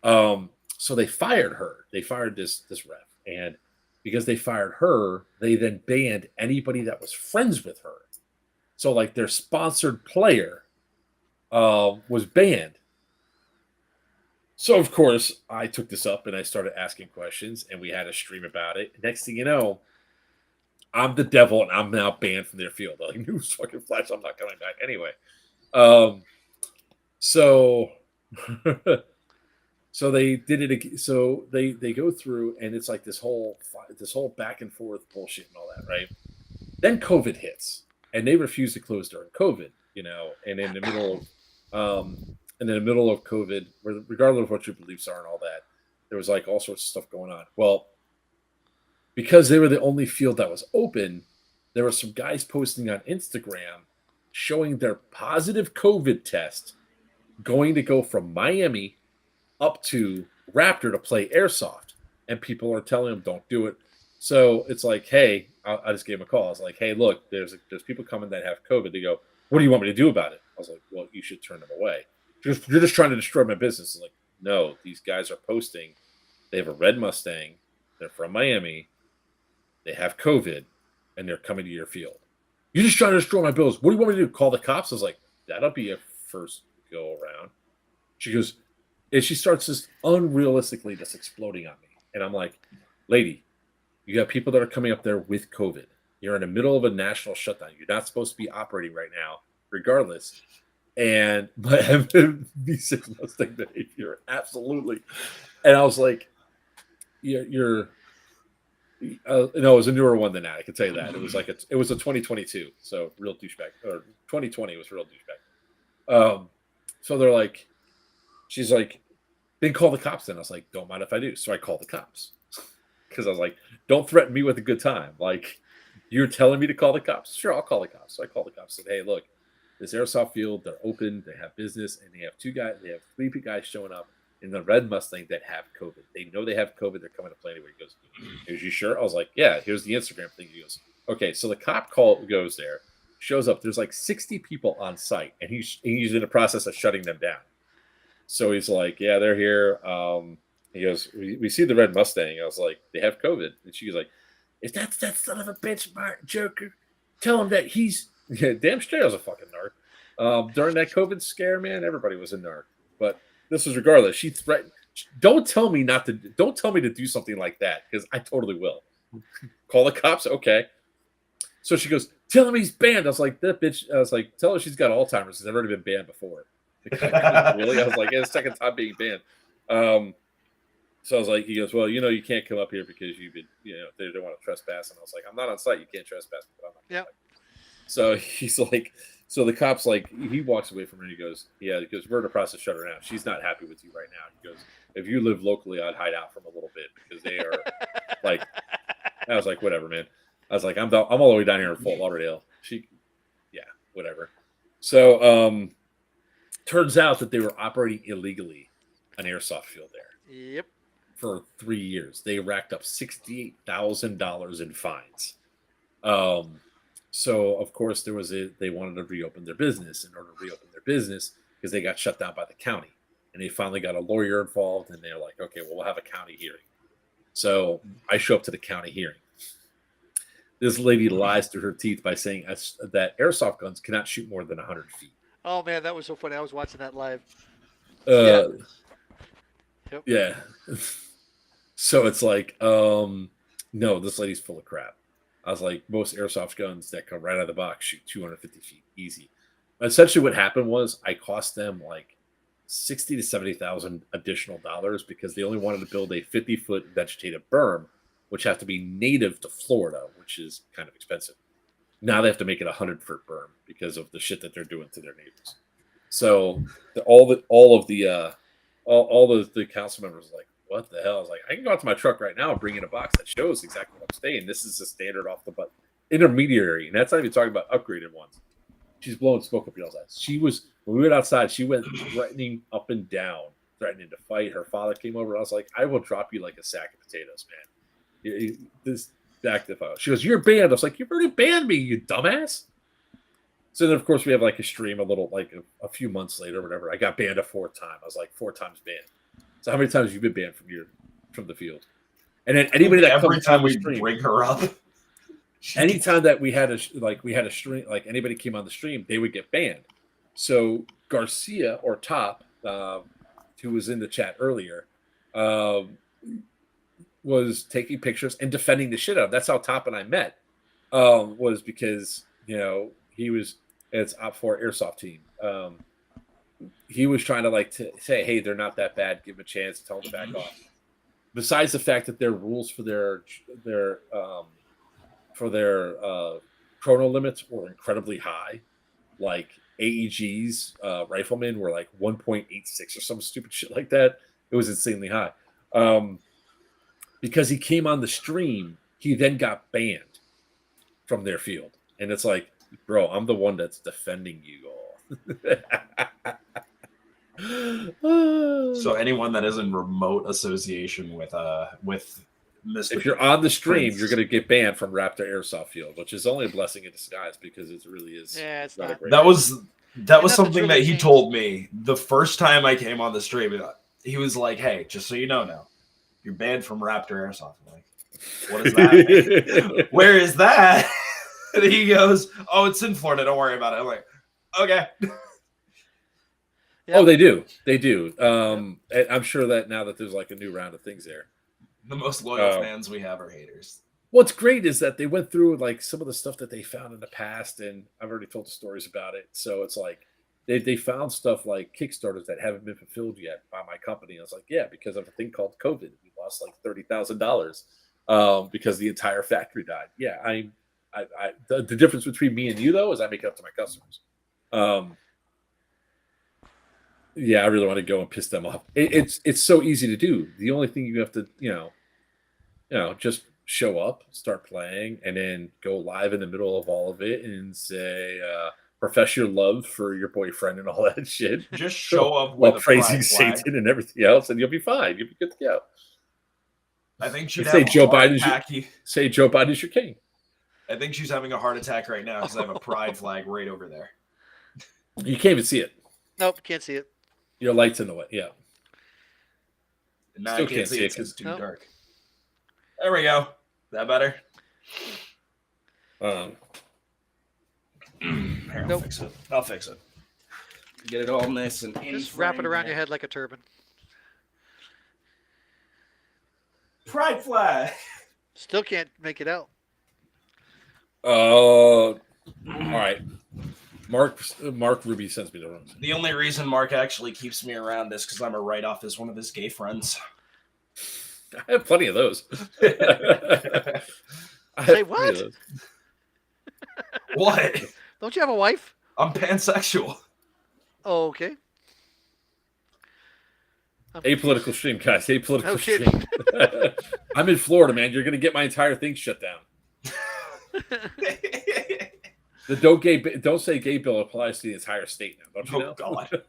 So they fired her. They fired this ref, and because they fired her, they then banned anybody that was friends with her. So like their sponsored player was banned. So of course I took this up and I started asking questions, and we had a stream about it. Next thing you know, I'm the devil, and I'm now banned from their field. Like, news fucking flash, I'm not coming back anyway. So they did it. So they go through, and it's like this whole back and forth bullshit and all that, right? Then COVID hits, and they refuse to close during COVID, and in the middle of COVID, regardless of what your beliefs are and all that, there was like all sorts of stuff going on. Well, because they were the only field that was open, there were some guys posting on Instagram showing their positive COVID test going to go from Miami up to Raptor to play Airsoft. And people are telling them, don't do it. So it's like, hey, I just gave him a call. I was like, hey, look, there's people coming that have COVID. They go, what do you want me to do about it? I was like, well, you should turn them away. You're just trying to destroy my business. It's like, no, these guys are posting. They have a red Mustang. They're from Miami. They have COVID, and they're coming to your field. You're just trying to destroy my bills. What do you want me to do? Call the cops? I was like, that'll be a first go around. She goes, and she starts just unrealistically just exploding on me. And I'm like, lady, you got people that are coming up there with COVID. You're in the middle of a national shutdown. You're not supposed to be operating right now, regardless. And but V6 Mustang behavior, absolutely. And I was like, you're no, it was a newer one than that. I can tell you that. It was like it was a 2022, so real douchebag. Or 2020 was real douchebag. So they're like, she's like, then call the cops. Then I was like, don't mind if I do. So I called the cops because I was like, don't threaten me with a good time. Like, you're telling me to call the cops. Sure, I'll call the cops. So I called the cops. Said, hey, look, this airsoft field, they're open, they have business, and they have three guys showing up in the red Mustang that have COVID. They know they have COVID. They're coming to play anyway. He goes, "Is you sure?" I was like, "Yeah." Here's the Instagram thing. He goes, "Okay." So the cop goes there, shows up. There's like 60 people on site, and he's in the process of shutting them down. So he's like, "Yeah, they're here." He goes, "We see the red Mustang." I was like, "They have COVID," and she was like, "Is that son of a bitch, Mark Joker? Tell him that he's damn straight. I was a fucking narc." During that COVID scare, man, everybody was a narc, but. This was regardless. She threatened. Don't tell me to do something like that because I totally will. Call the cops. Okay. So she goes, tell him he's banned. I was like, that bitch. I was like, tell her she's got Alzheimer's. She's already been banned before. Really? I was like, it's the second time being banned. So I was like, he goes, well, you can't come up here because you've been, they don't want to trespass. And I was like, I'm not on site. You can't trespass. Yeah. So he's like, so the cop's like, he walks away from her and he goes, yeah, because we're in the process of shutting her down. She's not happy with you right now. He goes, if you live locally, I'd hide out from a little bit because they are like, I was like, whatever, man. I was like, I'm all the way down here in Fort Lauderdale. Whatever. So turns out that they were operating illegally an airsoft field there. Yep. For 3 years. They racked up $68,000 in fines. So of course they wanted to reopen their business. In order to reopen their business, because they got shut down by the county, and they finally got a lawyer involved, and they're like, okay, well, we'll have a county hearing. So I show up to the county hearing. This lady lies through her teeth by saying that airsoft guns cannot shoot more than 100 feet. Oh man, that was so funny. I was watching that live. Yep. Yeah. So it's like, no, this lady's full of crap. I was like, most airsoft guns that come right out of the box shoot 250 feet easy. Essentially, what happened was I cost them like $60,000 to $70,000 additional dollars because they only wanted to build a 50-foot vegetative berm, which have to be native to Florida, which is kind of expensive. Now they have to make it a 100-foot berm because of the shit that they're doing to their neighbors. So all the council members were like, what the hell? I was like, I can go out to my truck right now and bring in a box that shows exactly what I'm saying. This is a standard off the butt intermediary, and that's not even talking about upgraded ones. She's blowing smoke up y'all's ass. When we went outside, she went threatening up and down, threatening to fight. Her father came over. I was like, I will drop you like a sack of potatoes, man. This back the file. She goes, you're banned. I was like, you've already banned me, you dumbass. So then, of course, we have like a stream a few months later, or whatever. I got banned a fourth time. I was like 4 times banned. So how many times have you been banned from the field? And then anybody that every comes time on we the stream, bring her up, anytime that we had a stream, like anybody came on the stream, they would get banned. So Garcia or Top, who was in the chat earlier, was taking pictures and defending the shit out of. That's how Top and I met. Was because it's Op 4 Airsoft team. He was trying to say, hey, they're not that bad. Give them a chance. Tell them to back off. Besides the fact that their rules for their chrono limits were incredibly high, like AEG's riflemen were like 1.86 or some stupid shit like that. It was insanely high. Because he came on the stream, he then got banned from their field. And it's like, bro, I'm the one that's defending you all. So anyone that is in remote association with Mr. If you're on the stream, Prince, you're going to get banned from Raptor Airsoft Field, which is only a blessing in disguise because it really is. Yeah, it's not. A great that was something that he changed. told me the first time I came on the stream. He was like, "Hey, just so you know now, you're banned from Raptor Airsoft." I'm like, what is that? Where is that? And he goes, "Oh, it's in Florida. Don't worry about it." I'm like, "Okay." Yeah. Oh, they do. They do. And I'm sure that now that there's like a new round of things there. The most loyal fans we have are haters. What's great is that they went through like some of the stuff that they found in the past, and I've already told the stories about it. So it's like they found stuff like Kickstarters that haven't been fulfilled yet by my company. And I was like, yeah, because of a thing called COVID, we lost like $30,000 because the entire factory died. Yeah, the difference between me and you though is I make it up to my customers. Yeah, I really want to go and piss them off. It's so easy to do. The only thing you have to just show up, start playing, and then go live in the middle of all of it and say, profess your love for your boyfriend and all that shit. Just show up while with a praising pride flag. Satan and everything else, and you'll be fine. You'll be good to go. I think she'd Say have Joe a heart Biden's attack. say Joe Biden's your king. I think she's having a heart attack right now because I have a pride flag right over there. You can't even see it. Nope, can't see it. Your light's in the way. Yeah. And now Still I can't can't see see it it 'cause it's too Nope. dark. There we go. Is that better? Here, I'll Nope. fix it. I'll fix it. Get it all nice and Just wrap it around your head like a turban. Pride flag. Still can't make it out. All right. Mark Ruby sends me the rooms. The only reason Mark actually keeps me around is because I'm a write-off as one of his gay friends. I have plenty of those. Say what? What? Don't you have a wife? I'm pansexual. Oh, okay. Apolitical stream, guys. Apolitical No stream. kidding. I'm in Florida, man. You're gonna get my entire thing shut down. The don't say gay bill applies to the entire state now. Don't you know? God.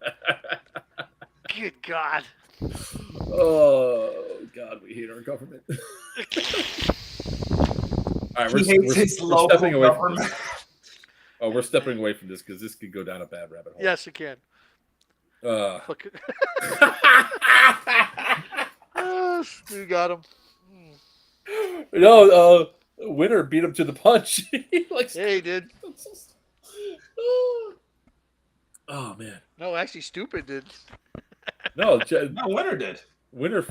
Good God. Oh God, we hate our government. All right, He hates his local stepping away from government. this. Oh, we're stepping away from this because this could go down a bad rabbit hole. Yes, you can. Look. You got him. No, Winner beat him to the punch. Yeah, he did. Oh man. No, actually, Stupid did. No, No, Winner did. Winner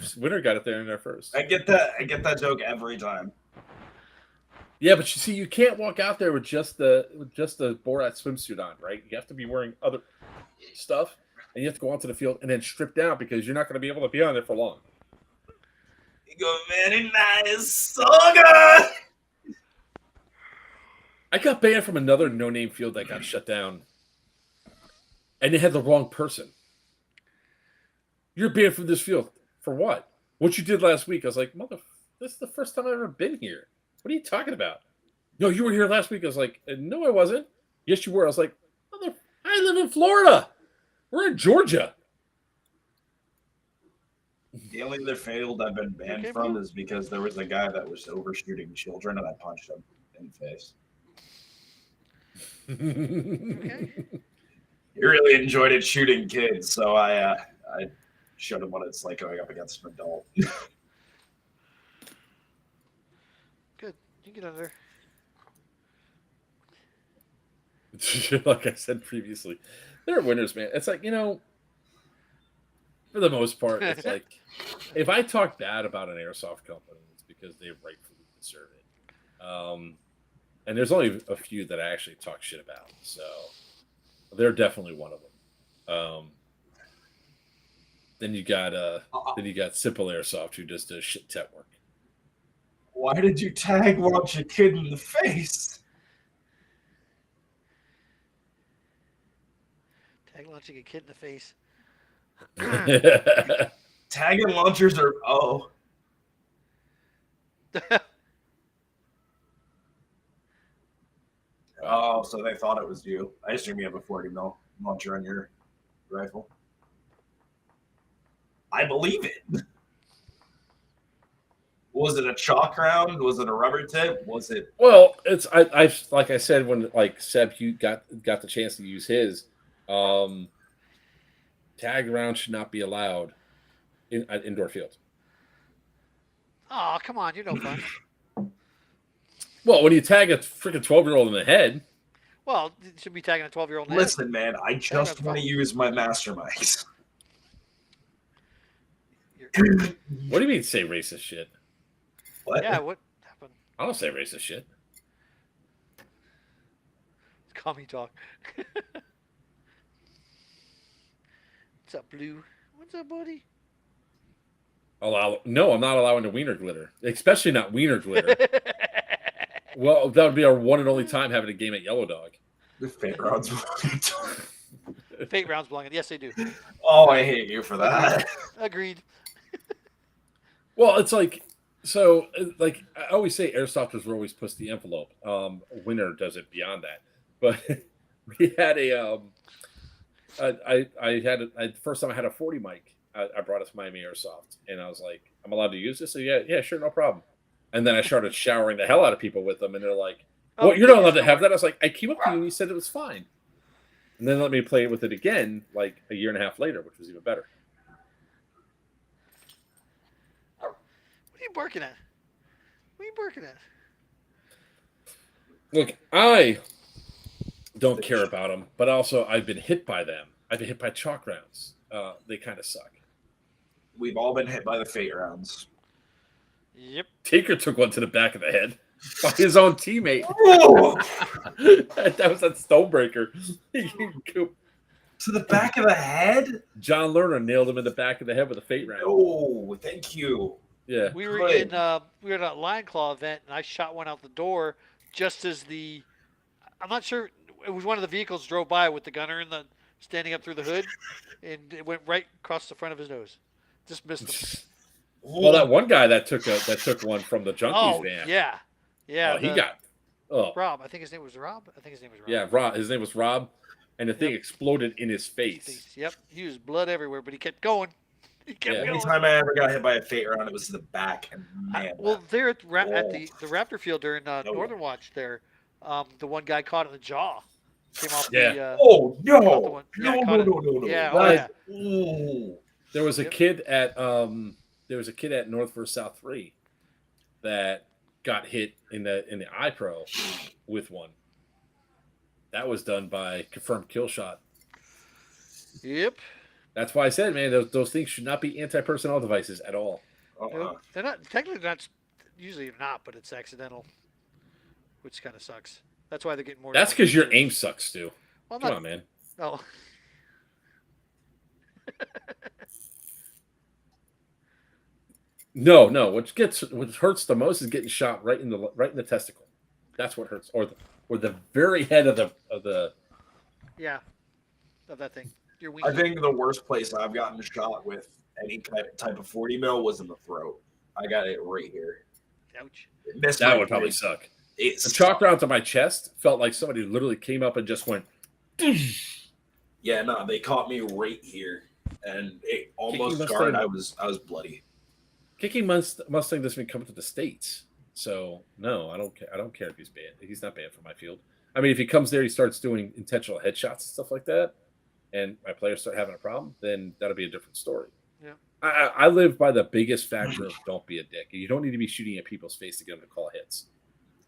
got it there in there first. I get that joke every time. Yeah, but you see, you can't walk out there with just the Borat swimsuit on, right? You have to be wearing other stuff, and you have to go onto the field and then strip down because you're not going to be able to be on there for long. You go very nice, so good. I got banned from another no-name field that got shut down, and they had the wrong person. You're banned from this field for what? What you did last week? I was like, this is the first time I've ever been here. What are you talking about? No, you were here last week. I was like, no, I wasn't. Yes, you were. I was like, I live in Florida. We're in Georgia. The only other field I've been banned Okay, from bro. is because there was a guy that was overshooting children and I punched him in the face. Okay. He really enjoyed it shooting kids, so I showed him what it's like going up against an adult. Good. You get under there. Like I said previously, they're winners, man. It's like, for the most part, it's like if I talk bad about an airsoft company, it's because they rightfully deserve it. And there's only a few that I actually talk shit about, so they're definitely one of them. Then you got Simple Airsoft, who just does shit tech work. Why did you tag launch a kid in the face? Tag launching a kid in the face. Tag and launchers are Oh, so they thought it was you. I assume you have a 40 mil launcher on your rifle. I believe it. Was it a chalk round? Was it a rubber tip? Was it? Well, it's I like I said when Seb you got the chance to use his tag round should not be allowed in an indoor field. Oh, come on. You're no fun. Well, when you tag a freaking 12-year-old in the head, Well, it should be tagging a 12-year-old. Listen, man, I just that's want to fine. use my master mics. What do you mean say racist shit? What? Yeah, what happened? I don't say racist shit. It's commie talk. What's up, Blue? What's up, buddy? No, I'm not allowing the wiener glitter, especially not wiener glitter. Well, that would be our one and only time having a game at Yellow Dog. The fake rounds. Fate rounds belong in. Yes, they do. Oh, I hate you for that. Agreed. Well, it's like so. Like I always say, airsofters will always push the envelope. Winner does it beyond that. But we had a first time I had a 40 mic. I brought it to Miami Airsoft, and I was like, "I'm allowed to use this." So yeah, sure, no problem. And then I started showering the hell out of people with them, and they're like, "Well, you're not allowed to have that." I was like, "I came up to you and you said it was fine," and then let me play with it again, like a year and a half later, which was even better. What are you barking at? What are you barking at? Look, I don't care about them, but also I've been hit by them. I've been hit by chalk rounds. They kind of suck. We've all been hit by the fate rounds. Yep. Taker took one to the back of the head by his own teammate. That was that Stonebreaker. To the back of the head? John Lerner nailed him in the back of the head with a fate round. Oh, thank you. Yeah. We were Good. we were at a Lion Claw event, and I shot one out the door just as I'm not sure, it was one of the vehicles drove by with the gunner standing up through the hood, and it went right across the front of his nose. Just missed him. Well, that one guy that took one from the Junkies Oh van. yeah. He got. Oh Rob. I think his name was Rob. yeah, Rob. His name was Rob, and the thing exploded in his face. Yep. He was blood everywhere, but he kept going. He kept Yeah. going. Anytime I ever got hit by a fate round, it was to the back. And man, Well, there at the Raptor Field during Northern yeah. Watch, there, the one guy caught in the jaw. Came off Yeah. the. oh caught the no! one- No, yeah, no, caught it. no, no, no! Yeah, That- oh, Ooh. There was a Yep. kid at North vs South 3 that got hit in the eye pro with one. That was done by confirmed kill shot. Yep. That's why I said, man, those things should not be anti-personnel devices at all. Nope. They're not technically not. Usually not, but it's accidental, which kind of sucks. That's why they're getting more. That's because your aim sucks, Stu. Well, Come on, man. Oh. No. What hurts the most is getting shot right in the testicle. That's what hurts, or the very head of the. Yeah. Of that thing. Your wing. I think the worst place I've gotten shot with any type of 40 mil was in the throat. I got it right here. Ouch. It missed That my would probably face. suck. It The chalk sucked. round to my chest felt like somebody literally came up and just went. Yeah, no, they caught me right here, and it almost Kicking scarred. Mustang. I was bloody. Kicking Mustang doesn't even come to the States, so no, I don't care. I don't care if he's banned. He's not banned from my field. I mean, if he comes there, he starts doing intentional headshots and stuff like that, and my players start having a problem, then that'll be a different story. Yeah. I live by the biggest factor of don't be a dick. You don't need to be shooting at people's face to get them to call hits.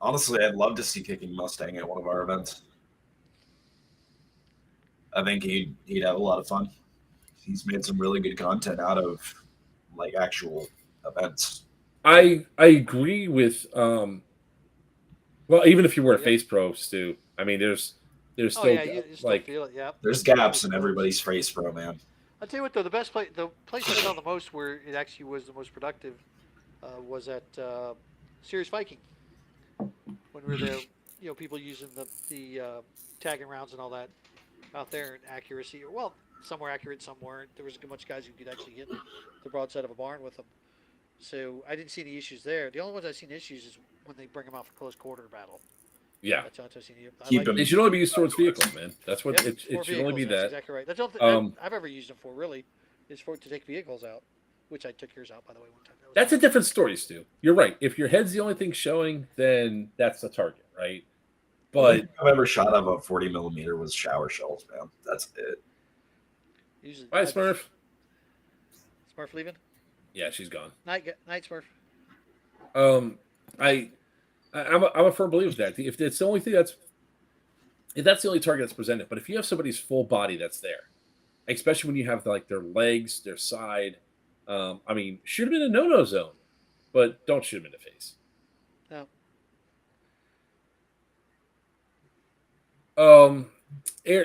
Honestly, I'd love to see Kicking Mustang at one of our events. I think he'd have a lot of fun. He's made some really good content out of like actual events. I agree with well, even if you wear a face pro, Stu, I mean there's Oh still yeah, you still like feel it. Yeah. There's gaps in everybody's face, bro, man. I'll tell you what though, the place I found the most where it actually was the most productive was at Serious Viking. When we were there, people using the tagging rounds and all that out there, and accuracy. Well, some were accurate, some weren't. There was a bunch of guys who could actually hit the broadside of a barn with them. So I didn't see any issues there. The only ones I've seen issues is when they bring them out for close quarter battle. yeah. That's what I've seen. Keep them- It should only be used towards vehicles, man. That's what Yep, it for should only be vehicles, that's that. Exactly right. That's the only thing Um, I've ever used them for. Really, is for to take vehicles out, which I took yours out by the way one time. That was That's a different story, Stu. You're right. If your head's the only thing showing, then that's the target, right? But I've ever shot of a 40 millimeter was shower shells, man. That's it. usually. bye, Smurf. Smurf leaving. Yeah, she's gone. Night, Smurf. I'm a firm believer of that. If it's the only thing that's that's the only target that's presented. But if you have somebody's full body that's there, especially when you have like their legs, their side, I mean, shoot them in a no-no zone, but don't shoot them in the face. No.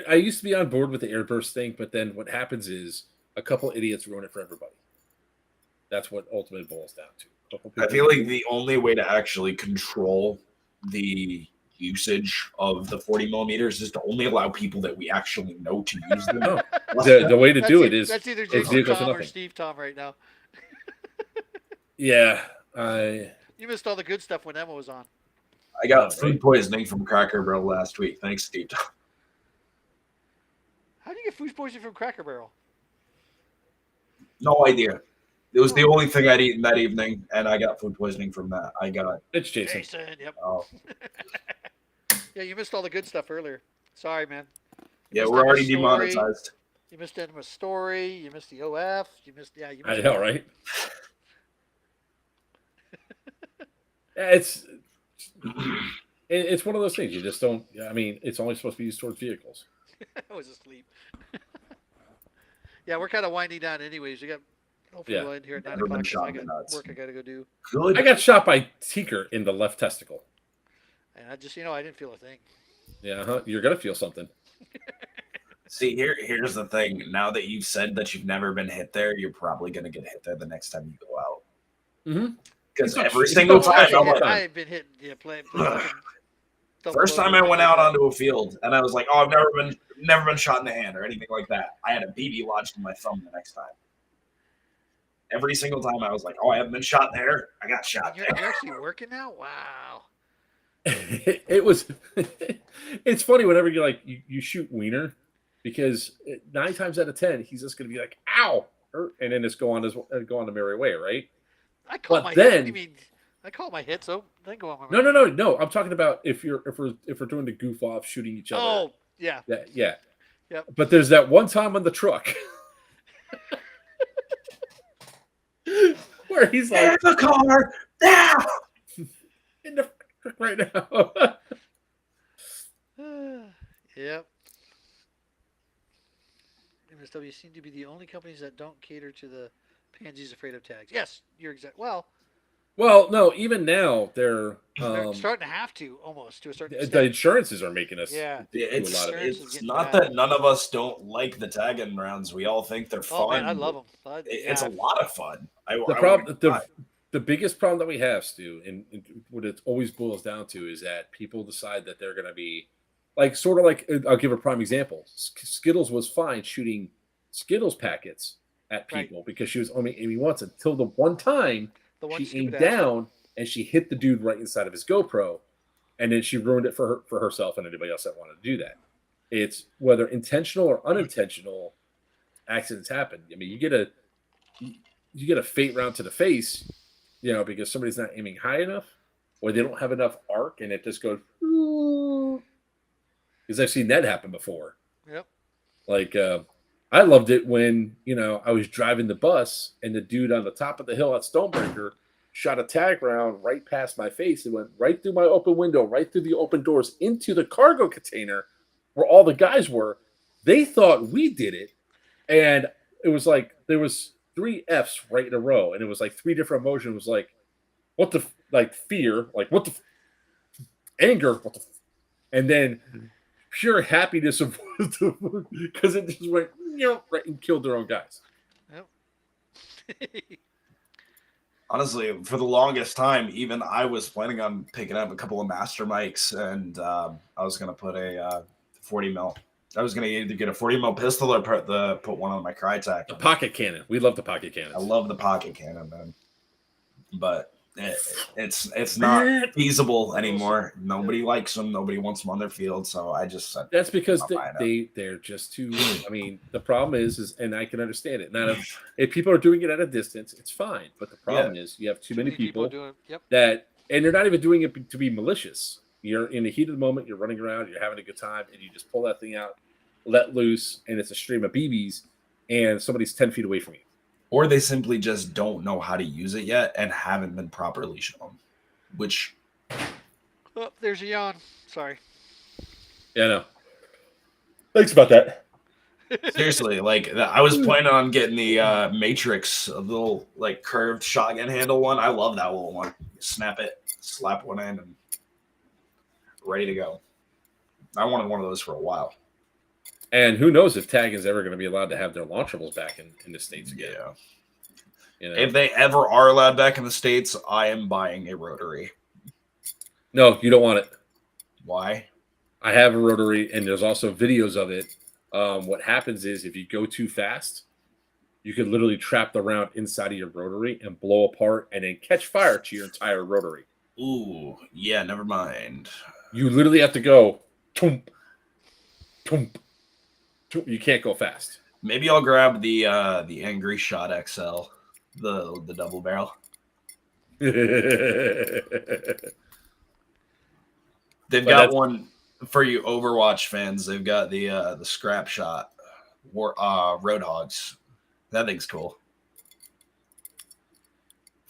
I used to be on board with the airburst thing, but then what happens is a couple idiots ruin it for everybody. That's what ultimately boils down to. I feel like the only way to actually control the usage of the 40 millimeters is to only allow people that we actually know to use them. No. The way to do it is that's either it's Jason vehicle for Tom or nothing. Steve Tom right now. Yeah, You missed all the good stuff when Emma was on. I got food poisoning from Cracker Barrel last week. Thanks, Steve. How do you get food poisoning from Cracker Barrel? No idea. It was the only thing I'd eaten that evening, and I got food poisoning from that. I got it's Jason. Yep. Oh, Yeah, you missed all the good stuff earlier. Sorry, man. yeah, missed we're Emma's already story. demonetized. You missed Emma's story. You missed the OF. You missed I it know, all. right? It's one of those things you just don't. I mean, it's only supposed to be used towards vehicles. I was asleep. Yeah, we're kind of winding down anyways. You got hopefully we'll end here at 9 Never been o'clock. 'Cause shot I in the got nuts. work I got to go do. Good. I got shot by Teaker in the left testicle. And I just, I didn't feel a thing. Yeah, you're gonna feel something. See, here's the thing. Now that you've said that you've never been hit there, you're probably going to get hit there the next time you go out. Mm-hmm. Because It's not- every it's single not time, flashy. I'm like, I've been hit. Yeah, playing first time I went out onto a field, and I was like, "Oh, I've never been shot in the hand or anything like that." I had a BB lodged in my thumb the next time. Every single time, I was like, "Oh, I haven't been shot in the hair. I got shot You're there." actually working now? Wow. It was. It's funny whenever you're like you shoot Wiener, because 9 times out of 10 he's just gonna be like, "Ow!" hurt," and then just go on the merry way, right? I call But my then- hit. What do you mean? I call my hit, so then go on my No. I'm talking about if we're doing the goof off shooting each other. Oh, yeah. Yeah. Yep. But there's that one time on the truck where he's like, In the car now. in the truck right now. Yep. MSW seem to be the only companies that don't cater to the pansies afraid of tags. Yes, you're exact. Well, no, even now they're starting to have to almost to a certain the extent. insurances are making us. Yeah. It's a lot of it. Insurance is it's getting not bad. that none of us don't like the tagging rounds. We all think they're fun. Oh man, I love them. It's a lot of fun. The biggest problem that we have, Stu, and what it always boils down to is that people decide that they're going to be like sort of like I'll give a prime example. Skittles was fine shooting Skittles packets at people because she was only aiming once until the one time she aimed down and she hit the dude right inside of his GoPro, and then she ruined it for herself and anybody else that wanted to do that. It's whether intentional or unintentional accidents happen. I mean, you get a fate round to the face, because somebody's not aiming high enough, or they don't have enough arc, and it just goes. Because I've seen that happen before. Yep. Like I loved it when I was driving the bus and the dude on the top of the hill at Stonebreaker shot a tag round right past my face. It went right through my open window, right through the open doors into the cargo container where all the guys were. They thought we did it, and it was like there was 3 Fs right in a row, and it was like 3 different emotions. It was like, what the like fear, like what the anger, what the, and then pure happiness of because it just went right and killed their own guys. Yep. Honestly, for the longest time, even I was planning on picking up a couple of master mics, and I was going to put a 40 mil. I was going to either get a 40 mil pistol or put one on my Crytek. The pocket cannon. We love the pocket cannons. I love the pocket cannon, man. But it's not feasible anymore. Nobody likes them. Nobody wants them on their field. So I just said that's because they're just too. I mean, the problem is, and I can understand it. Not if people are doing it at a distance, it's fine. But the problem is, you have too many people doing that, and they're not even doing it to be malicious. You're in the heat of the moment. You're running around. You're having a good time, and you just pull that thing out, let loose, and it's a stream of BBs, and somebody's 10 feet away from you. Or they simply just don't know how to use it yet and haven't been properly shown. Which Oh, there's a yawn. Sorry. Yeah, no. Thanks about that. Seriously, like I was planning on getting the Matrix, a little like curved shotgun handle one. I love that little one. Snap it, slap one in, and ready to go. I wanted one of those for a while. And who knows if Tag is ever going to be allowed to have their launchables back in the States again. Yeah. You know? If they ever are allowed back in the States, I am buying a rotary. No, you don't want it. Why? I have a rotary, and there's also videos of it. What happens is if you go too fast, you could literally trap the round inside of your rotary and blow apart and then catch fire to your entire rotary. Ooh, yeah, never mind. You literally have to go, toomp, toomp, toomp. You can't go fast. Maybe I'll grab the Angry Shot XL, the double barrel. They've got one for you Overwatch fans. They've got the Scrap Shot Roadhogs. That thing's cool.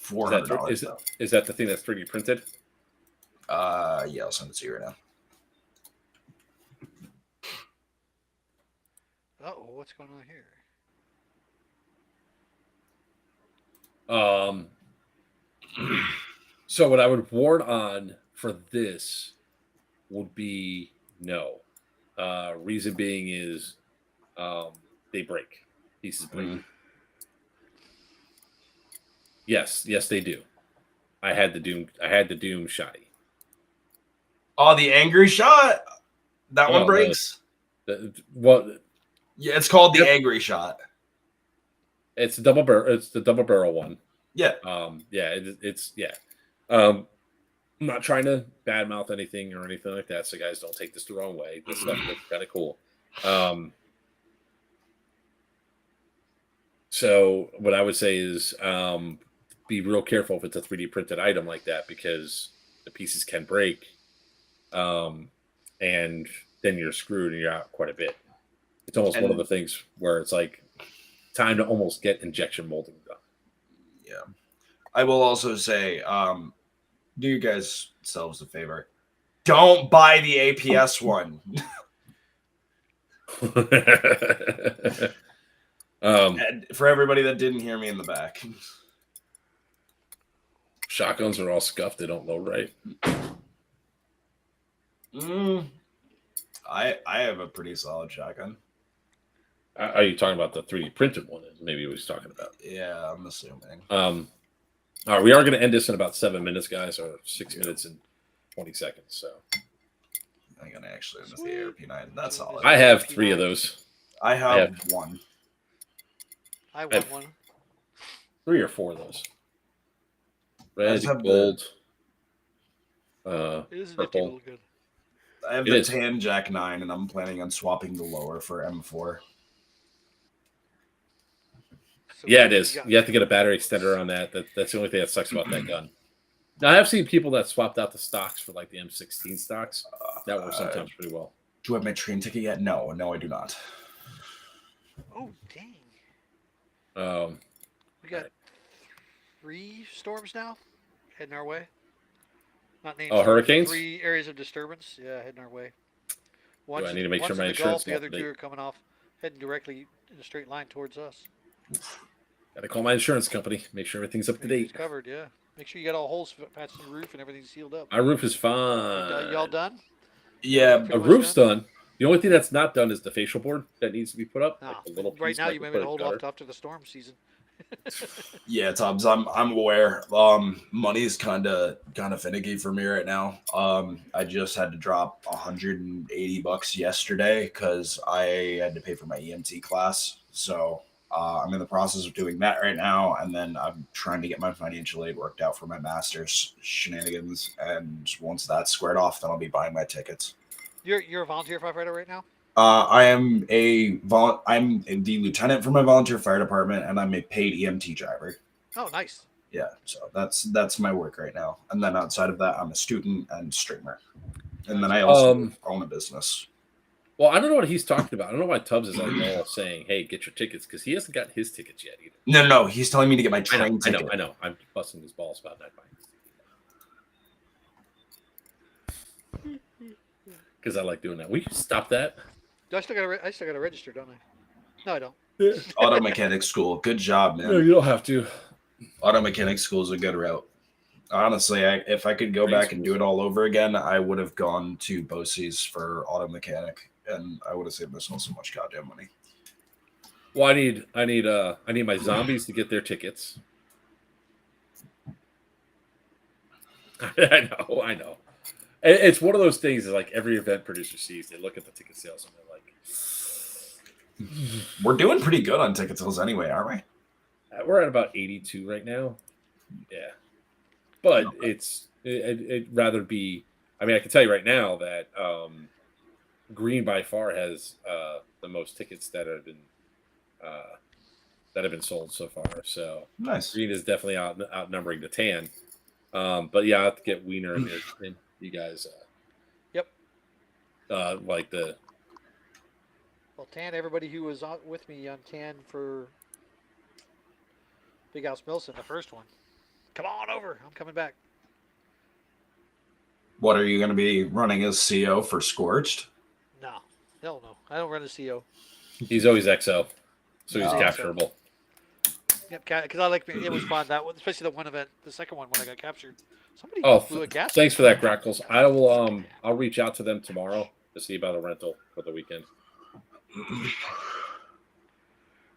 $400. Is that the thing that's 3D printed? Yeah, I'll send it to you right now. Uh-oh, what's going on here? So what I would warn on for this would be no. Reason being is they break. Pieces break. Mm. Yes, they do. I had the Doom shotty. Oh, the Angry Shot. That one breaks. Well, yeah, it's called the Angry Shot. It's the double barrel. It's the double barrel one. Yeah. It's I'm not trying to badmouth anything or anything like that, so guys don't take this the wrong way. This stuff looks kind of cool. So what I would say is be real careful if it's a 3D printed item like that, because the pieces can break, and then you're screwed and you're out quite a bit. It's almost one of the things where it's like time to almost get injection molding done. Yeah. I will also say, do you guys selves a favor. Don't buy the APS one. And for everybody that didn't hear me in the back. Shotguns are all scuffed. They don't load right. I have a pretty solid shotgun. Are you talking about the 3D printed one? Maybe he was talking about. Yeah, I'm assuming. All right, we are going to end this in about 7 minutes, guys, or 6 minutes and 20 seconds. So I'm going to actually end with the ARP9. That's solid. I have 3 of those. I have 1. I want one. 3 or 4 of those. Red, gold, it is a nifty little good. I have the tan Jack 9, and I'm planning on swapping the lower for M4. So yeah, it is. You have to get a battery extender on that. That's the only thing that sucks about that gun. Now, I have seen people that swapped out the stocks for like the M16 stocks. That works sometimes pretty well. Do I have my train ticket yet? No, I do not. Oh, dang. We got 3 storms now heading our way. Not named hurricanes? 3 areas of disturbance. Yeah, heading our way. I need to make sure one's my in the insurance Gulf, the other 2 are coming off, heading directly in a straight line towards us. Gotta call my insurance company. Make sure everything's up to date. Covered, yeah. Make sure you got all holes patched in the roof and everything's sealed up. My roof is fine. Y'all done? Yeah, the roof's done. The only thing that's not done is the facial board that needs to be put up. Like a little piece right now, like you may want to hold off after the storm season. Yeah, Tubbs, I'm aware. Money's kind of finicky for me right now. I just had to drop $180 yesterday because I had to pay for my EMT class. So I'm in the process of doing that right now, and then I'm trying to get my financial aid worked out for my master's shenanigans. And once that's squared off, then I'll be buying my tickets. You're a volunteer firefighter right now? I'm the lieutenant for my volunteer fire department, and I'm a paid EMT driver. Oh, nice. Yeah, so that's my work right now. And then outside of that, I'm a student and streamer. And then I also own a business. Well, I don't know what he's talking about. I don't know why Tubbs is like all saying, "Hey, get your tickets," because he hasn't got his tickets yet either. No, he's telling me to get my train ticket. I know. I'm busting his balls about not buying his ticket. Because I like doing that. Will you stop that? I still got to register, don't I? No, I don't. Auto mechanic school. Good job, man. No, you don't have to. Auto mechanic school is a good route. Honestly, if I could go back and do it all over again, I would have gone to BOCES for auto mechanic, and I would have saved myself so much goddamn money. Well, I need my zombies to get their tickets. I know. It's one of those things that like every event producer sees. They look at the ticket sales and they're like, We're doing pretty good on ticket sales anyway, aren't we? we're at about 82 right now. Yeah, but it'd rather be. I mean, I can tell you right now that Green by far has the most tickets that have been sold so far. So Nice. Green is definitely outnumbering the Tan. But yeah, I have to get Wiener and you guys. Yep. Like the. Well, Tan, everybody who was with me on Tan for Big House Milson, the first one, come on over. I'm coming back. What are you going to be running as CO for Scorched? No, hell no. I don't run a CO. He's always XO, so he's Oh. capturable. Yep, because I like it was fun that one, especially the one event, the second one when I got captured. Somebody blew a gas. Thanks for that, Grackles. I will I'll reach out to them tomorrow to see about a rental for the weekend.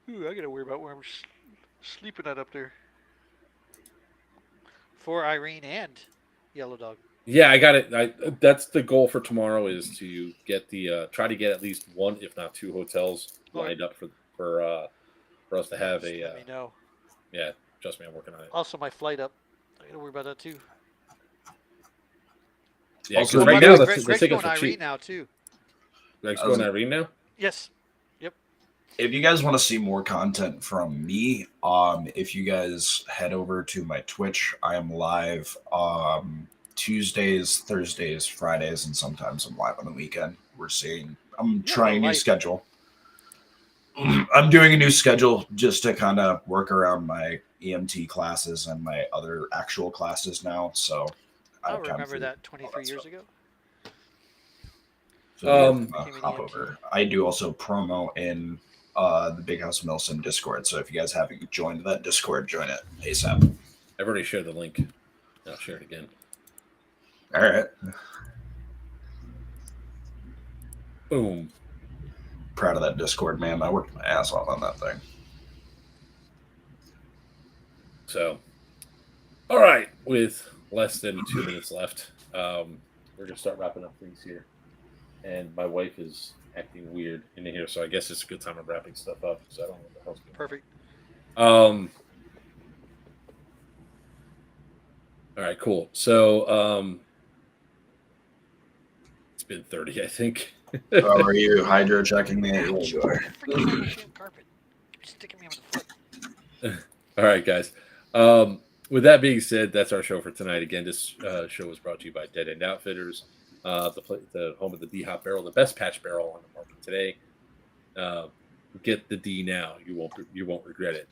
Ooh, I gotta worry about where I'm sleeping at up there. For Irene and Yellow Dog. Yeah, I got it. That's the goal for tomorrow is to get the try to get at least one, if not two, hotels lined up for us to have Just a. let me know. Yeah, trust me, I'm working on it. Also, my flight up. I gotta worry about that too. Yeah, Also, because By right the now way, the Greg's tickets going are Irene cheap. now too. Greg's going Irene now. Yes. If you guys want to see more content from me, if you guys head over to my Twitch, I am live Tuesdays, Thursdays, Fridays, and sometimes I'm live on the weekend. I'm trying a new schedule. I'm doing a new schedule just to kind of work around my EMT classes and my other actual classes now. So I remember that 23 years ago. So hop over. I do also promo in the Big House Milson Discord. So if you guys haven't joined that Discord, join it ASAP. I've already shared the link. I'll share it again. All right. Boom. Proud of that Discord, man. I worked my ass off on that thing. So, all right, with less than 2 minutes left, we're gonna start wrapping up things here. And my wife is acting weird in here, so I guess it's a good time of wrapping stuff up. So I don't know what the hell's going on. Perfect. All right, cool. So it's been 30, I think. How are you hydro checking me? Freaking carpet. You're sticking me on the foot. All right, guys. With that being said, that's our show for tonight. Again, this show was brought to you by Dead End Outfitters, the home of the D-Hop barrel, the best patch barrel on the market today. Get the D now. You won't regret it.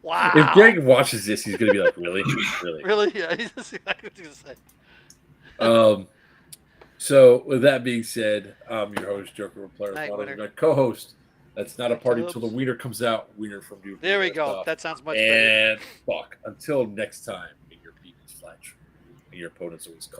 Wow. If Greg watches this, he's gonna be like, "Really, really, Really? Yeah, that's exactly what he was gonna say. So, with that being said, I'm your host, Joker Player. My co-host. That's not a party until the wiener comes out. Wiener from you. There we go. That sounds much better. And fuck. Until next time, may your beat is flat, and your opponents always call.